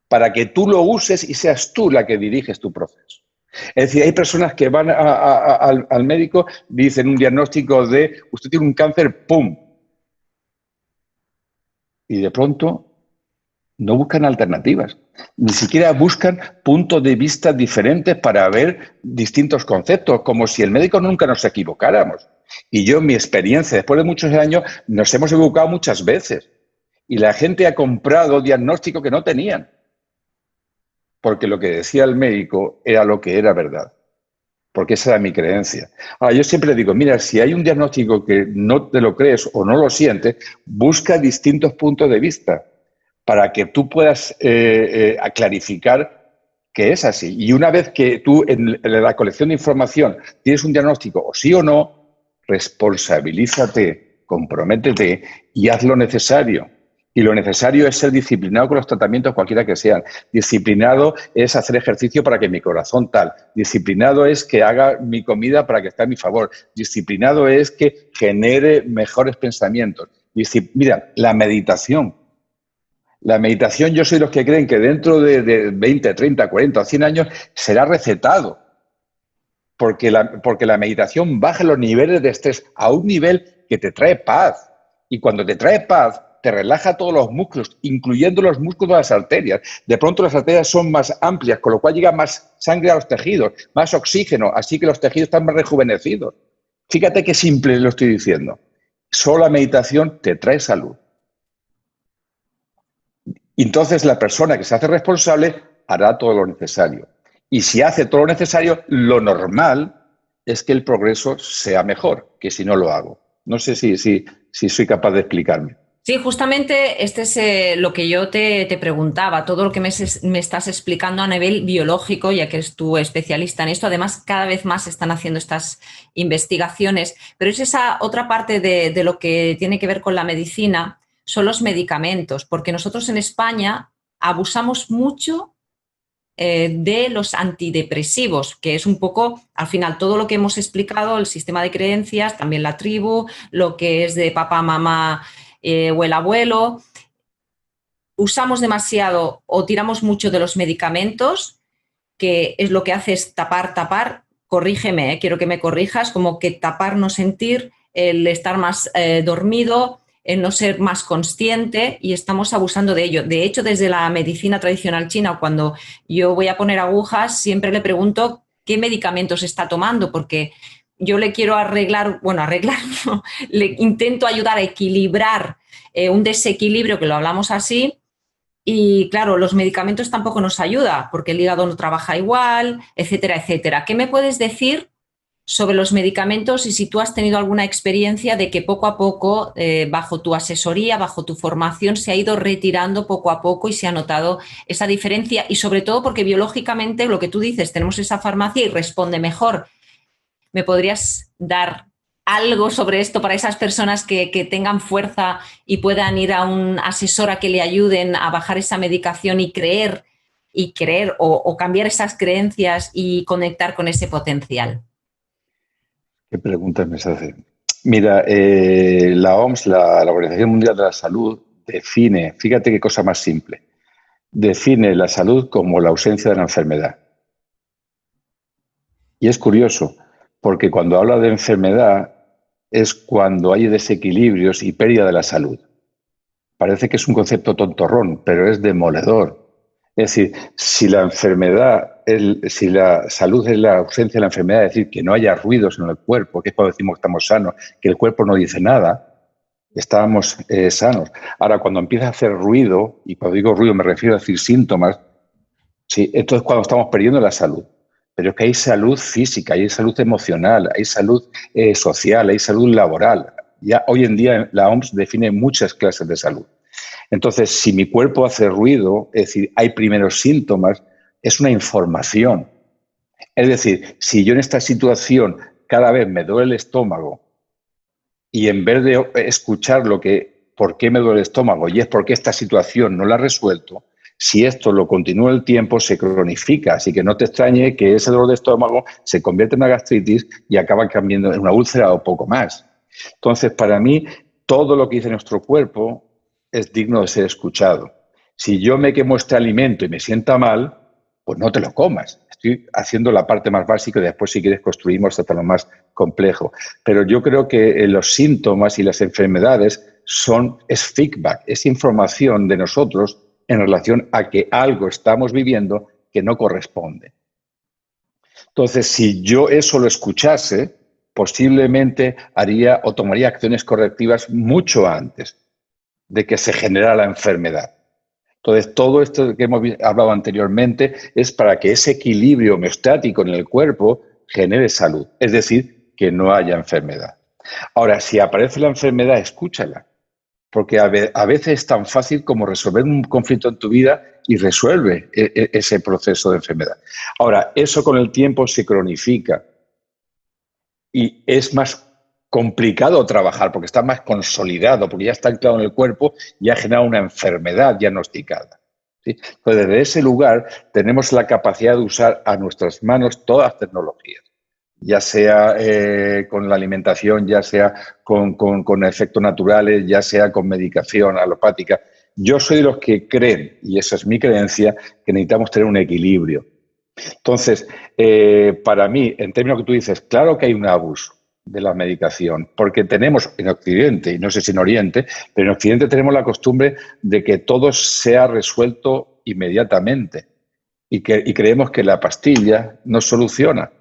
para que tú lo uses y seas tú la que diriges tu proceso. Es decir, hay personas que van al médico, dicen un diagnóstico de usted tiene un cáncer, ¡pum! Y de pronto no buscan alternativas, ni siquiera buscan puntos de vista diferentes para ver distintos conceptos, como si el médico nunca nos equivocáramos. Y yo, en mi experiencia, después de muchos años, nos hemos equivocado muchas veces. Y la gente ha comprado diagnósticos que no tenían, porque lo que decía el médico era lo que era verdad, porque esa era mi creencia. Ahora, yo siempre digo, mira, si hay un diagnóstico que no te lo crees o no lo sientes, busca distintos puntos de vista para que tú puedas clarificar que es así. Y una vez que tú en la colección de información tienes un diagnóstico, o sí o no, responsabilízate, comprométete y haz lo necesario. Y lo necesario es ser disciplinado con los tratamientos, cualquiera que sean. Disciplinado es hacer ejercicio para que mi corazón tal. Disciplinado es que haga mi comida para que esté a mi favor. Disciplinado es que genere mejores pensamientos. Mira, la meditación. La meditación, yo soy de los que creen que dentro de 20, 30, 40 o 100 años será recetado, porque la meditación baja los niveles de estrés a un nivel que te trae paz. Y cuando te trae paz, te relaja todos los músculos, incluyendo los músculos de las arterias. De pronto las arterias son más amplias, con lo cual llega más sangre a los tejidos, más oxígeno, así que los tejidos están más rejuvenecidos. Fíjate qué simple lo estoy diciendo. Solo la meditación te trae salud. Entonces la persona que se hace responsable hará todo lo necesario. Y si hace todo lo necesario, lo normal es que el progreso sea mejor que si no lo hago. No sé si soy capaz de explicarme. Sí, justamente este es lo que yo te preguntaba, todo lo que me estás explicando a nivel biológico, ya que eres tú especialista en esto. Además, cada vez más se están haciendo estas investigaciones, pero es esa otra parte de lo que tiene que ver con la medicina, son los medicamentos, porque nosotros en España abusamos mucho de los antidepresivos, que es un poco, al final, todo lo que hemos explicado, el sistema de creencias, también la tribu, lo que es de papá, mamá o el abuelo. Usamos demasiado o tiramos mucho de los medicamentos, que es lo que hace es tapar, corrígeme, quiero que me corrijas, como que tapar, no sentir, el estar más dormido, el no ser más consciente, y estamos abusando de ello. De hecho, desde la medicina tradicional china, cuando yo voy a poner agujas, siempre le pregunto qué medicamentos está tomando, porque yo le quiero arreglar, no, le intento ayudar a equilibrar un desequilibrio, que lo hablamos así. Y claro, los medicamentos tampoco nos ayudan porque el hígado no trabaja igual, etcétera, etcétera. ¿Qué me puedes decir sobre los medicamentos y si tú has tenido alguna experiencia de que poco a poco, bajo tu asesoría, bajo tu formación, se ha ido retirando poco a poco y se ha notado esa diferencia? Y sobre todo porque biológicamente, lo que tú dices, tenemos esa farmacia y responde mejor. ¿Me podrías dar algo sobre esto para esas personas que tengan fuerza y puedan ir a un asesor a que le ayuden a bajar esa medicación y creer o cambiar esas creencias y conectar con ese potencial? ¿Qué preguntas me hacen? Mira, la OMS, la Organización Mundial de la Salud, define, fíjate qué cosa más simple, define la salud como la ausencia de la enfermedad. Y es curioso, porque cuando habla de enfermedad es cuando hay desequilibrios y pérdida de la salud. Parece que es un concepto tontorrón, pero es demoledor. Es decir, si la enfermedad, si la salud es la ausencia de la enfermedad, es decir, que no haya ruidos en el cuerpo, que es cuando decimos que estamos sanos, que el cuerpo no dice nada, estábamos sanos. Ahora, cuando empieza a hacer ruido, y cuando digo ruido me refiero a decir síntomas, sí, esto es cuando estamos perdiendo la salud. Pero es que hay salud física, hay salud emocional, hay salud social, hay salud laboral. Ya hoy en día la OMS define muchas clases de salud. Entonces, si mi cuerpo hace ruido, es decir, hay primeros síntomas, es una información. Es decir, si yo en esta situación cada vez me duele el estómago y en vez de escuchar por qué me duele el estómago y es porque esta situación no la he resuelto, si esto lo continúa el tiempo, se cronifica. Así que no te extrañe que ese dolor de estómago se convierte en una gastritis y acaba cambiando en una úlcera o poco más. Entonces, para mí, todo lo que dice nuestro cuerpo es digno de ser escuchado. Si yo me quemo este alimento y me sienta mal, pues no te lo comas. Estoy haciendo la parte más básica y después, si quieres, construimos hasta lo más complejo. Pero yo creo que los síntomas y las enfermedades es feedback, es información de nosotros en relación a que algo estamos viviendo que no corresponde. Entonces, si yo eso lo escuchase, posiblemente haría o tomaría acciones correctivas mucho antes de que se generara la enfermedad. Entonces, todo esto que hemos hablado anteriormente es para que ese equilibrio homeostático en el cuerpo genere salud, es decir, que no haya enfermedad. Ahora, si aparece la enfermedad, escúchala, porque a veces es tan fácil como resolver un conflicto en tu vida y resuelve ese proceso de enfermedad. Ahora, eso con el tiempo se cronifica y es más complicado trabajar porque está más consolidado, porque ya está anclado en el cuerpo y ha generado una enfermedad diagnosticada. ¿Sí? Entonces, desde ese lugar tenemos la capacidad de usar a nuestras manos todas las tecnologías, ya sea con la alimentación, ya sea con efectos naturales, ya sea con medicación alopática. Yo soy de los que creen, y esa es mi creencia, que necesitamos tener un equilibrio. Entonces, para mí, en términos que tú dices, claro que hay un abuso de la medicación, porque tenemos en Occidente, y no sé si en Oriente, pero en Occidente tenemos la costumbre de que todo sea resuelto inmediatamente y creemos que la pastilla no soluciona,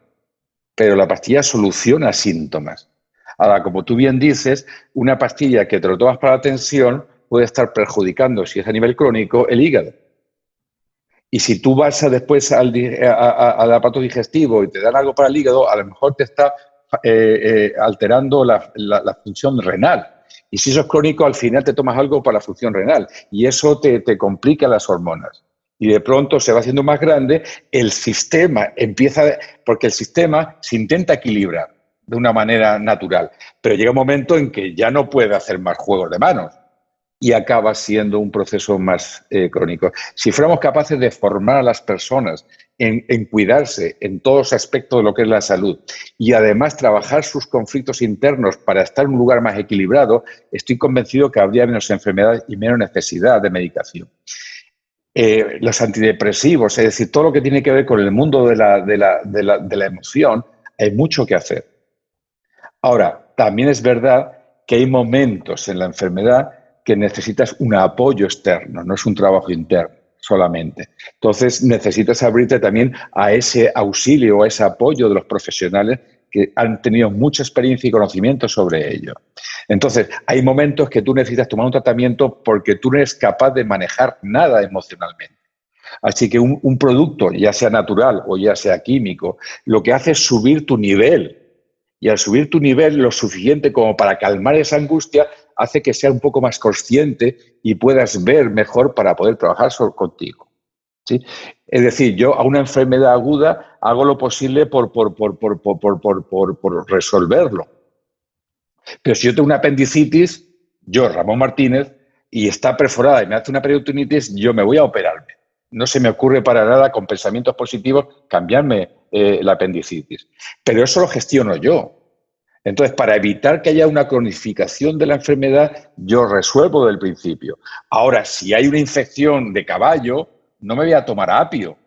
pero la pastilla soluciona síntomas. Ahora, como tú bien dices, una pastilla que te lo tomas para la tensión puede estar perjudicando, si es a nivel crónico, el hígado. Y si tú vas después al aparato digestivo y te dan algo para el hígado, a lo mejor te está alterando la función renal. Y si eso es crónico, al final te tomas algo para la función renal. Y eso te complica las hormonas. Y de pronto se va haciendo más grande, el sistema empieza, porque el sistema se intenta equilibrar de una manera natural, pero llega un momento en que ya no puede hacer más juegos de manos y acaba siendo un proceso más crónico. Si fuéramos capaces de formar a las personas en cuidarse en todos los aspectos de lo que es la salud y además trabajar sus conflictos internos para estar en un lugar más equilibrado, estoy convencido que habría menos enfermedades y menos necesidad de medicación. Los antidepresivos, es decir, todo lo que tiene que ver con el mundo de la emoción, hay mucho que hacer. Ahora, también es verdad que hay momentos en la enfermedad que necesitas un apoyo externo, no es un trabajo interno solamente. Entonces, necesitas abrirte también a ese auxilio, a ese apoyo de los profesionales que han tenido mucha experiencia y conocimiento sobre ello. Entonces, hay momentos que tú necesitas tomar un tratamiento porque tú no eres capaz de manejar nada emocionalmente. Así que un producto, ya sea natural o ya sea químico, lo que hace es subir tu nivel. Y al subir tu nivel lo suficiente como para calmar esa angustia, hace que sea un poco más consciente y puedas ver mejor para poder trabajar contigo. ¿Sí? Es decir, yo a una enfermedad aguda hago lo posible por resolverlo. Pero si yo tengo una apendicitis, yo, Ramón Martínez, y está perforada y me hace una peritonitis, yo me voy a operarme. No se me ocurre para nada, con pensamientos positivos, cambiarme la apendicitis. Pero eso lo gestiono yo. Entonces, para evitar que haya una cronificación de la enfermedad, yo resuelvo del principio. Ahora, si hay una infección de caballo, no me voy a tomar apio,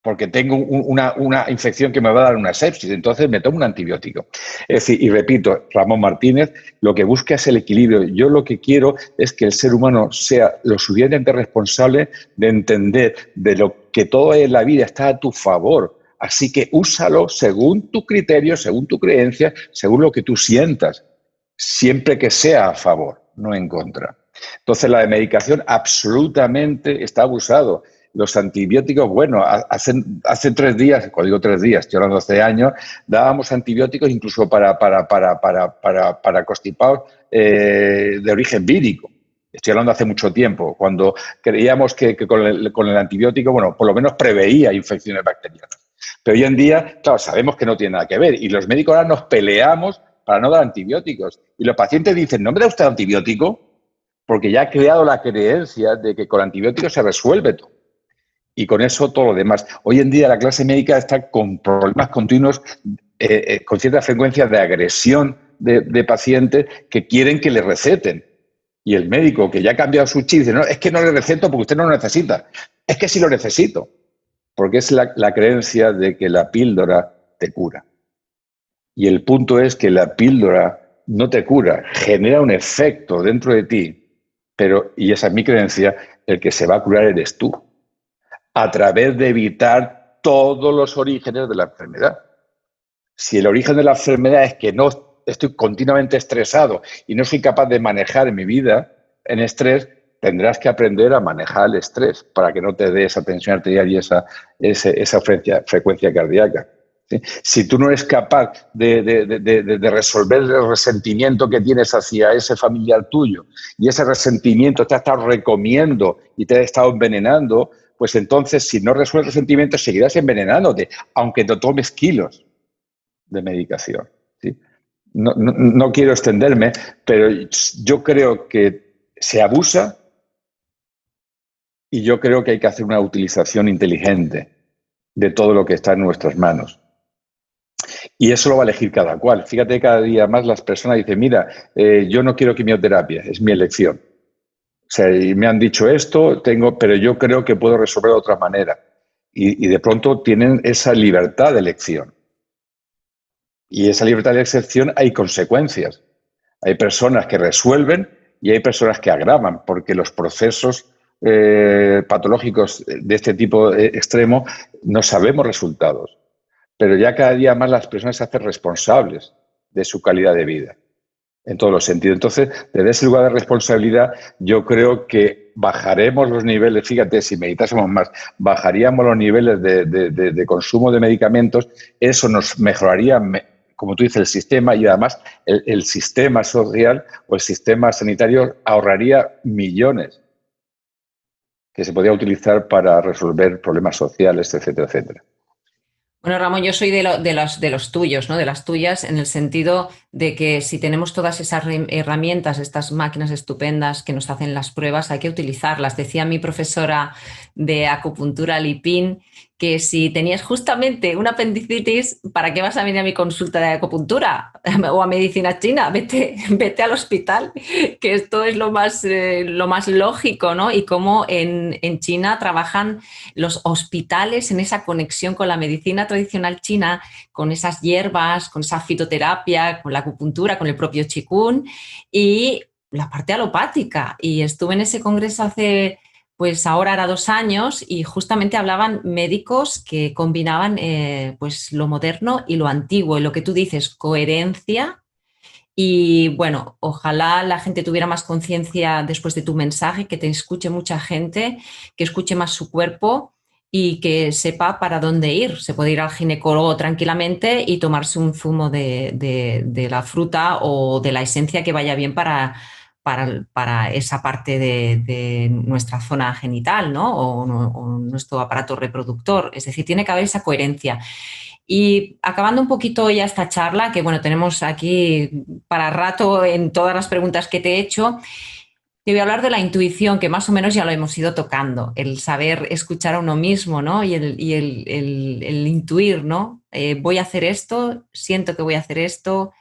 porque tengo una infección que me va a dar una sepsis, entonces me tomo un antibiótico. Es decir, y repito, Ramón Martínez lo que busca es el equilibrio. Yo lo que quiero es que el ser humano sea lo suficientemente responsable de entender de lo que todo en la vida está a tu favor. Así que úsalo según tu criterio, según tu creencia, según lo que tú sientas, siempre que sea a favor, no en contra. Entonces, la de medicación absolutamente está abusado. Los antibióticos, bueno, hace 3 días, cuando digo 3 días, estoy hablando de hace años, dábamos antibióticos incluso para constipados de origen vírico. Estoy hablando hace mucho tiempo, cuando creíamos que con el antibiótico, bueno, por lo menos preveía infecciones bacterianas. Pero hoy en día, claro, sabemos que no tiene nada que ver y los médicos ahora nos peleamos para no dar antibióticos. Y los pacientes dicen, ¿no me da usted antibiótico? Porque ya ha creado la creencia de que con antibióticos se resuelve todo. Y con eso todo lo demás. Hoy en día la clase médica está con problemas continuos, con cierta frecuencia de agresión de pacientes que quieren que le receten. Y el médico, que ya ha cambiado su chip, dice, no, es que no le receto porque usted no lo necesita. Es que sí lo necesito. Porque es la creencia de que la píldora te cura. Y el punto es que la píldora no te cura, genera un efecto dentro de ti, pero, y esa es mi creencia, el que se va a curar eres tú, a través de evitar todos los orígenes de la enfermedad. Si el origen de la enfermedad es que no estoy continuamente estresado y no soy capaz de manejar mi vida en estrés, tendrás que aprender a manejar el estrés para que no te dé esa tensión arterial y esa frecuencia cardíaca. ¿Sí? Si tú no eres capaz de resolver el resentimiento que tienes hacia ese familiar tuyo y ese resentimiento te ha estado recomiendo y te ha estado envenenando, pues entonces si no resuelves el resentimiento seguirás envenenándote, aunque te tomes kilos de medicación. ¿Sí? No quiero extenderme, pero yo creo que se abusa y yo creo que hay que hacer una utilización inteligente de todo lo que está en nuestras manos. Y eso lo va a elegir cada cual. Fíjate, cada día más las personas dicen, mira, yo no quiero quimioterapia, es mi elección. sea, y me han dicho esto, pero yo creo que puedo resolver de otra manera. Y de pronto tienen esa libertad de elección. Y esa libertad de elección hay consecuencias. Hay personas que resuelven y hay personas que agravan, porque los procesos patológicos de este tipo extremo no sabemos resultados. Pero ya cada día más las personas se hacen responsables de su calidad de vida, en todos los sentidos. Entonces, desde ese lugar de responsabilidad, yo creo que bajaremos los niveles, fíjate, si meditásemos más, bajaríamos los niveles de consumo de medicamentos, eso nos mejoraría, como tú dices, el sistema, y además el sistema social o el sistema sanitario ahorraría millones que se podía utilizar para resolver problemas sociales, etcétera, etcétera. Bueno, Ramón, yo soy de los tuyos, ¿no? De las tuyas, en el sentido de que si tenemos todas esas herramientas, estas máquinas estupendas que nos hacen las pruebas, hay que utilizarlas. Decía mi profesora de acupuntura, Lipín, que si tenías justamente una apendicitis, ¿para qué vas a venir a mi consulta de acupuntura o a medicina china? Vete al hospital, que esto es lo más lógico, ¿no? Y cómo en China trabajan los hospitales en esa conexión con la medicina tradicional china, con esas hierbas, con esa fitoterapia, con la acupuntura, con el propio qigong y la parte alopática. Y estuve en ese congreso hace, pues ahora era 2 años, y justamente hablaban médicos que combinaban pues lo moderno y lo antiguo, y lo que tú dices, coherencia. Y bueno, ojalá la gente tuviera más conciencia después de tu mensaje, que te escuche mucha gente, que escuche más su cuerpo y que sepa para dónde ir. Se puede ir al ginecólogo tranquilamente y tomarse un zumo de la fruta o de la esencia que vaya bien para esa parte de nuestra zona genital, ¿no? O nuestro aparato reproductor. Es decir, tiene que haber esa coherencia. Y acabando un poquito ya esta charla, que bueno, tenemos aquí para rato en todas las preguntas que te he hecho, te voy a hablar de la intuición, que más o menos ya lo hemos ido tocando, el saber escuchar a uno mismo, ¿no? Y el intuir, ¿no? Voy a hacer esto, siento que voy a hacer esto,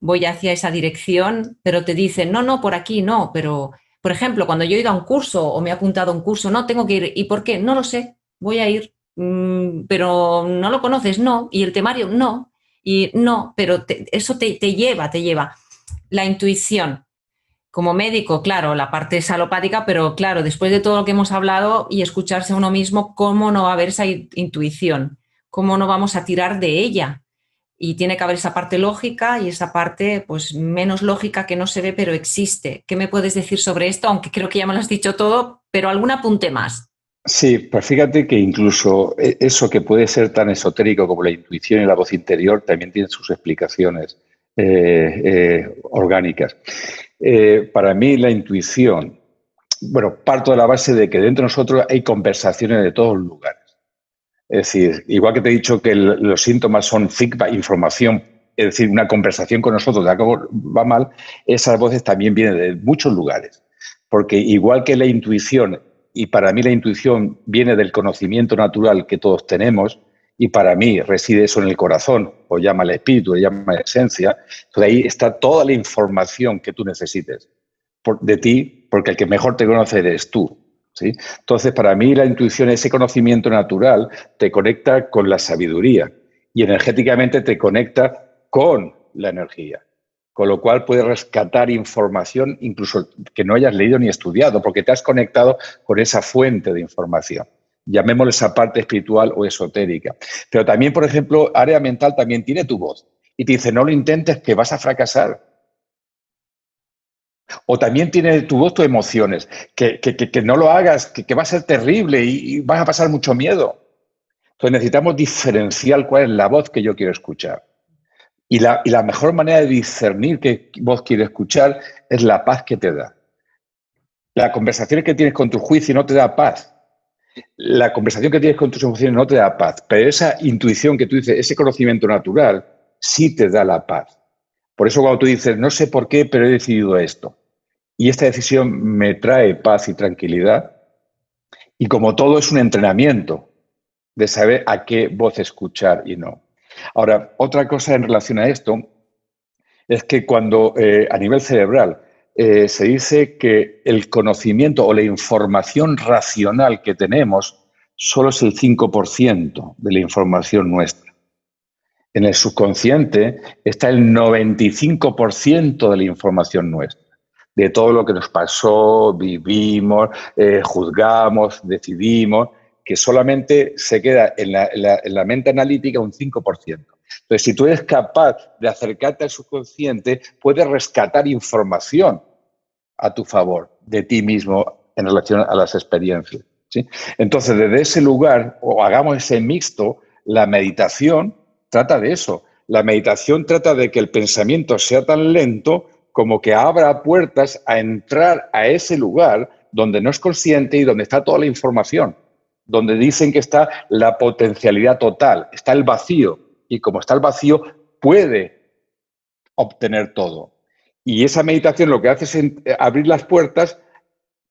voy hacia esa dirección, pero te dicen, no, no, por aquí no, pero, por ejemplo, cuando yo he ido a un curso o me he apuntado a un curso, no, tengo que ir, ¿y por qué? No lo sé, voy a ir, pero no lo conoces, no, y el temario, no, y no, pero eso te lleva. La intuición como médico, claro, la parte es alopática, pero claro, después de todo lo que hemos hablado y escucharse a uno mismo, ¿cómo no va a haber esa intuición? ¿Cómo no vamos a tirar de ella? Y tiene que haber esa parte lógica y esa parte pues menos lógica que no se ve, pero existe. ¿Qué me puedes decir sobre esto? Aunque creo que ya me lo has dicho todo, pero algún apunte más. Sí, pues fíjate que incluso eso que puede ser tan esotérico como la intuición y la voz interior también tiene sus explicaciones orgánicas. Para mí la intuición, bueno, parto de la base de que dentro de nosotros hay conversaciones de todos los lugares. Es decir, igual que te he dicho que los síntomas son feedback, información, es decir, una conversación con nosotros de algo va mal, esas voces también vienen de muchos lugares. Porque igual que la intuición, y para mí la intuición viene del conocimiento natural que todos tenemos, y para mí reside eso en el corazón, o llama el espíritu, o llama la esencia, entonces ahí está toda la información que tú necesites de ti, porque el que mejor te conoce eres tú. ¿Sí? Entonces, para mí la intuición, ese conocimiento natural, te conecta con la sabiduría y energéticamente te conecta con la energía. Con lo cual puedes rescatar información incluso que no hayas leído ni estudiado, porque te has conectado con esa fuente de información. Llamémosle esa parte espiritual o esotérica. Pero también, por ejemplo, área mental también tiene tu voz y te dice, no lo intentes, que vas a fracasar. O también tiene tu voz tus emociones, que no lo hagas, que va a ser terrible y vas a pasar mucho miedo. Entonces necesitamos diferenciar cuál es la voz que yo quiero escuchar. Y la mejor manera de discernir qué voz quiero escuchar es la paz que te da. La conversación que tienes con tu juicio no te da paz. La conversación que tienes con tus emociones no te da paz. Pero esa intuición que tú dices, ese conocimiento natural, sí te da la paz. Por eso cuando tú dices, no sé por qué, pero he decidido esto. Y esta decisión me trae paz y tranquilidad. Y como todo es un entrenamiento de saber a qué voz escuchar y no. Ahora, otra cosa en relación a esto es que cuando a nivel cerebral se dice que el conocimiento o la información racional que tenemos solo es el 5% de la información nuestra. En el subconsciente está el 95% de la información nuestra, de todo lo que nos pasó, vivimos, juzgamos, decidimos, que solamente se queda en la mente analítica un 5%. Entonces, si tú eres capaz de acercarte al subconsciente, puedes rescatar información a tu favor de ti mismo en relación a las experiencias, ¿sí? Entonces, desde ese lugar, o hagamos ese mixto, la meditación trata de eso. La meditación trata de que el pensamiento sea tan lento como que abra puertas a entrar a ese lugar donde no es consciente y donde está toda la información, donde dicen que está la potencialidad total, está el vacío, y como está el vacío, puede obtener todo. Y esa meditación lo que hace es abrir las puertas,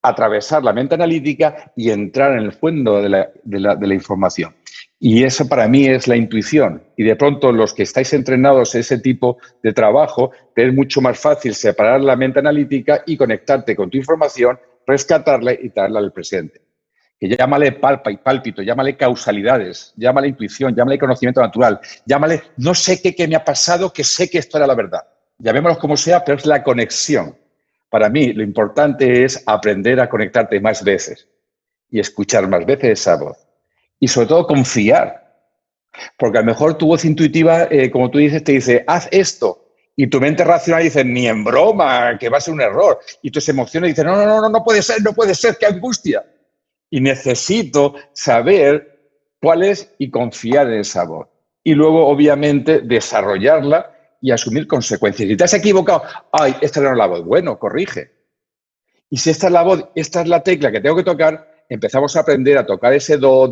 atravesar la mente analítica y entrar en el fondo de la información. Y eso para mí es la intuición. Y de pronto los que estáis entrenados en ese tipo de trabajo, te es mucho más fácil separar la mente analítica y conectarte con tu información, rescatarla y traerla al presente. Que llámale pálpito, llámale causalidades, llámale intuición, llámale conocimiento natural, llámale no sé qué me ha pasado, que sé que esto era la verdad. Llamémoslo como sea, pero es la conexión. Para mí lo importante es aprender a conectarte más veces y escuchar más veces esa voz. Y sobre todo confiar, porque a lo mejor tu voz intuitiva, como tú dices, te dice, haz esto. Y tu mente racional dice, ni en broma, que va a ser un error. Y tus emociones dicen, no puede ser, qué angustia. Y necesito saber cuál es y confiar en esa voz. Y luego, obviamente, desarrollarla y asumir consecuencias. Si te has equivocado, ay, esta no es la voz. Bueno, corrige. Y si esta es la voz, esta es la tecla que tengo que tocar, empezamos a aprender a tocar ese do,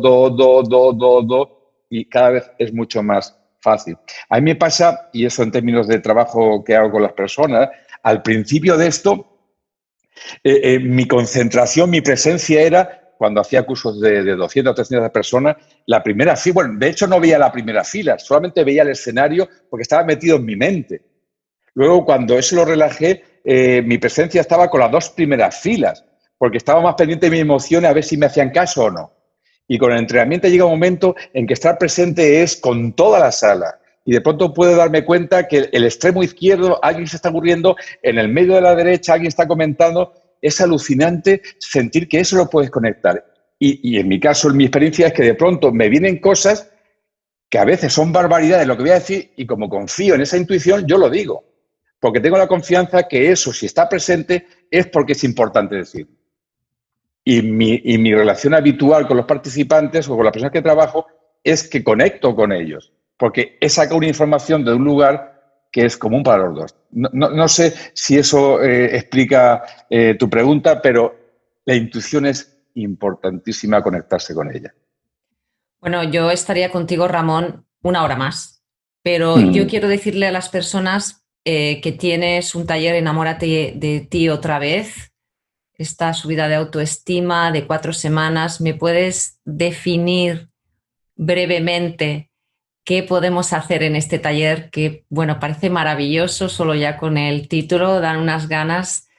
y cada vez es mucho más fácil. A mí me pasa, y eso en términos de trabajo que hago con las personas, al principio de esto, mi concentración, mi presencia era, cuando hacía cursos de 200 o 300 personas, la primera fila. Bueno, de hecho no veía la primera fila, solamente veía el escenario porque estaba metido en mi mente. Luego, cuando eso lo relajé, mi presencia estaba con las dos primeras filas, porque estaba más pendiente de mi emoción a ver si me hacían caso o no. Y con el entrenamiento llega un momento en que estar presente es con toda la sala. Y de pronto puedo darme cuenta que el extremo izquierdo, alguien se está ocurriendo, en el medio de la derecha alguien está comentando. Es alucinante sentir que eso lo puedes conectar. Y en mi caso, en mi experiencia, es que de pronto me vienen cosas que a veces son barbaridades lo que voy a decir, y como confío en esa intuición, yo lo digo. Porque tengo la confianza que eso, si está presente, es porque es importante decir. Y mi relación habitual con los participantes o con las personas que trabajo es que conecto con ellos, porque he sacado una información de un lugar que es común para los dos. No sé si eso explica tu pregunta, pero la intuición es importantísima conectarse con ella. Bueno, yo estaría contigo, Ramón, una hora más, pero yo quiero decirle a las personas que tienes un taller Enamórate de ti otra vez, esta subida de autoestima de 4 semanas. ¿Me puedes definir brevemente qué podemos hacer en este taller? Que, bueno, parece maravilloso, solo ya con el título dan unas ganas.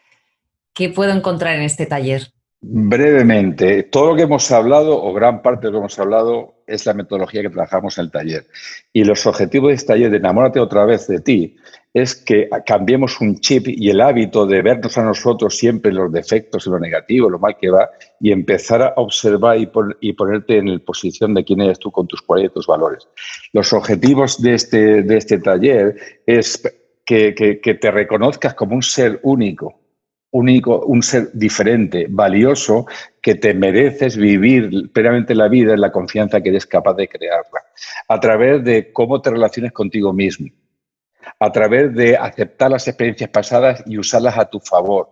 ¿Qué puedo encontrar en este taller? Brevemente, todo lo que hemos hablado, o gran parte de lo que hemos hablado, es la metodología que trabajamos en el taller. Y los objetivos de este taller de Enamórate otra vez de ti es que cambiemos un chip y el hábito de vernos a nosotros siempre los defectos y lo negativo, lo mal que va, y empezar a observar y ponerte en la posición de quién eres tú con tus cualidades y tus valores. Los objetivos de este taller es que te reconozcas como un ser único, un ser diferente, valioso, que te mereces vivir plenamente la vida en la confianza que eres capaz de crearla, a través de cómo te relaciones contigo mismo, a través de aceptar las experiencias pasadas y usarlas a tu favor,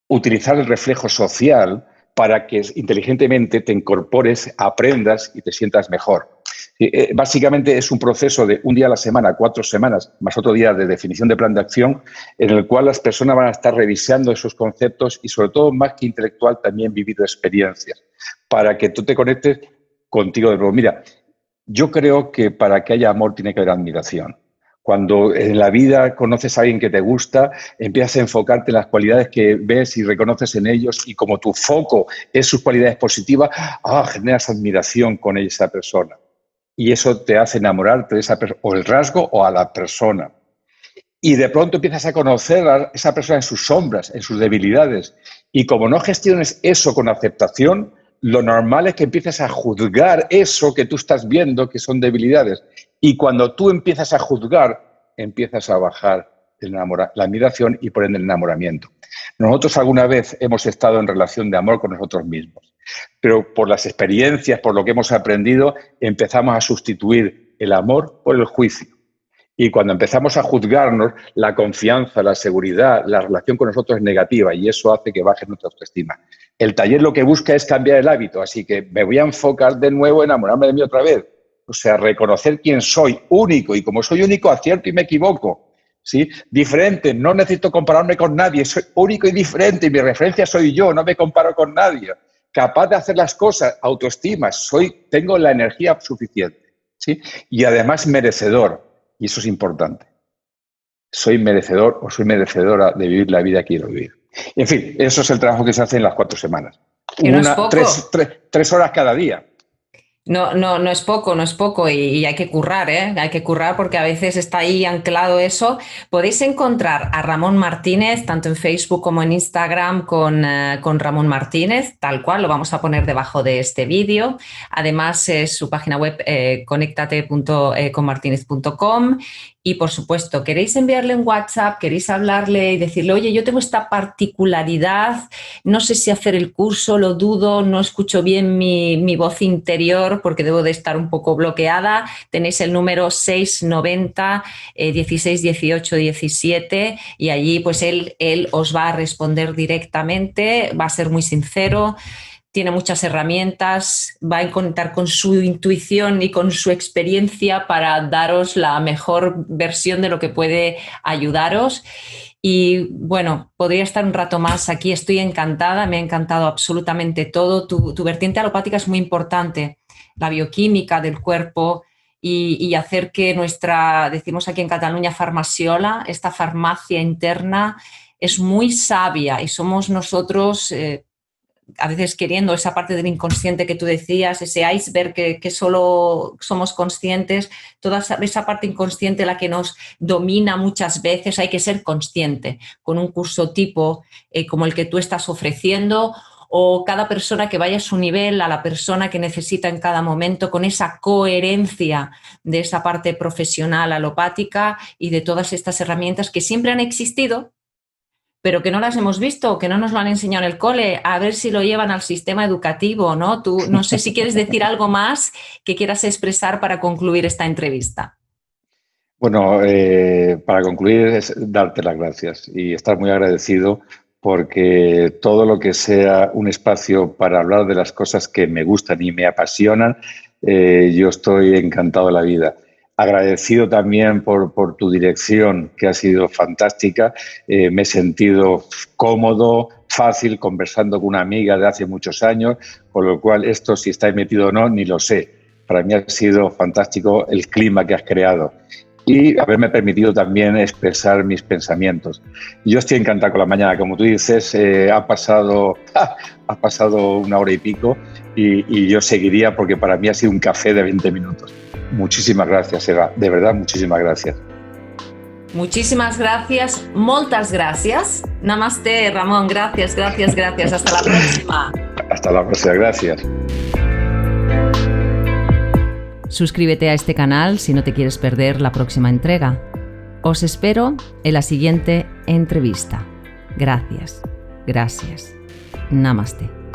utilizar el reflejo social para que inteligentemente te incorpores, aprendas y te sientas mejor. Básicamente es un proceso de un día a la semana, 4 semanas, más otro día de definición de plan de acción, en el cual las personas van a estar revisando esos conceptos y, sobre todo, más que intelectual, también vivido experiencias, para que tú te conectes contigo de nuevo. Mira, yo creo que para que haya amor tiene que haber admiración. Cuando en la vida conoces a alguien que te gusta, empiezas a enfocarte en las cualidades que ves y reconoces en ellos, y como tu foco es sus cualidades positivas, generas admiración con esa persona. Y eso te hace enamorarte de esa persona, o el rasgo o a la persona. Y de pronto empiezas a conocer a esa persona en sus sombras, en sus debilidades. Y como no gestiones eso con aceptación, lo normal es que empieces a juzgar eso que tú estás viendo que son debilidades. Y cuando tú empiezas a juzgar, empiezas a bajar la admiración y por ende el enamoramiento. Nosotros alguna vez hemos estado en relación de amor con nosotros mismos, pero por las experiencias, por lo que hemos aprendido, empezamos a sustituir el amor por el juicio. Y cuando empezamos a juzgarnos, la confianza, la seguridad, la relación con nosotros es negativa, y eso hace que baje nuestra autoestima. El taller lo que busca es cambiar el hábito, así que me voy a enfocar de nuevo en enamorarme de mí otra vez. O sea, reconocer quién soy, único, y como soy único, acierto y me equivoco. ¿Sí? Diferente, no necesito compararme con nadie, soy único y diferente, y mi referencia soy yo, no me comparo con nadie. Capaz de hacer las cosas, autoestima, tengo la energía suficiente. ¿Sí? Y además merecedor. Y eso es importante. Soy merecedor o soy merecedora de vivir la vida que quiero vivir. En fin, eso es el trabajo que se hace en las 4 semanas. Que no es poco. 3 horas cada día. No es poco y hay que currar, ¿eh? Hay que currar porque a veces está ahí anclado eso. Podéis encontrar a Ramón Martínez tanto en Facebook como en Instagram con Ramón Martínez, tal cual, lo vamos a poner debajo de este vídeo. Además, su página web conectate.conmartinez.com. Y, por supuesto, queréis enviarle un WhatsApp, queréis hablarle y decirle, oye, yo tengo esta particularidad, no sé si hacer el curso, lo dudo, no escucho bien mi voz interior porque debo de estar un poco bloqueada. Tenéis el número 690 16 18 17 y allí pues él os va a responder directamente, va a ser muy sincero. Tiene muchas herramientas, va a contar con su intuición y con su experiencia para daros la mejor versión de lo que puede ayudaros. Y bueno, podría estar un rato más aquí, estoy encantada, me ha encantado absolutamente todo. Tu vertiente alopática es muy importante, la bioquímica del cuerpo y hacer que decimos aquí en Cataluña, farmaciola, esta farmacia interna es muy sabia y somos nosotros... a veces queriendo esa parte del inconsciente que tú decías, ese iceberg que solo somos conscientes, toda esa parte inconsciente la que nos domina muchas veces, hay que ser consciente con un curso tipo como el que tú estás ofreciendo, o cada persona que vaya a su nivel, a la persona que necesita en cada momento, con esa coherencia de esa parte profesional alopática y de todas estas herramientas que siempre han existido, pero que no las hemos visto, que no nos lo han enseñado en el cole, a ver si lo llevan al sistema educativo, ¿no? Tú, no sé si quieres decir algo más que quieras expresar para concluir esta entrevista. Bueno, para concluir es darte las gracias y estar muy agradecido porque todo lo que sea un espacio para hablar de las cosas que me gustan y me apasionan, yo estoy encantado de la vida. Agradecido también por tu dirección, que ha sido fantástica. Me he sentido cómodo, fácil, conversando con una amiga de hace muchos años, con lo cual esto, si estáis metido o no, ni lo sé. Para mí ha sido fantástico el clima que has creado y haberme permitido también expresar mis pensamientos. Yo estoy encantado con la mañana. Como tú dices, ha pasado 1 hora y pico y yo seguiría porque para mí ha sido un café de 20 minutos. Muchísimas gracias, Eva. De verdad, muchísimas gracias. Muchísimas gracias, moltes gràcies. Namaste, Ramón. Gracias. Hasta la próxima. Hasta la próxima, gracias. Suscríbete a este canal si no te quieres perder la próxima entrega. Os espero en la siguiente entrevista. Gracias. Namaste.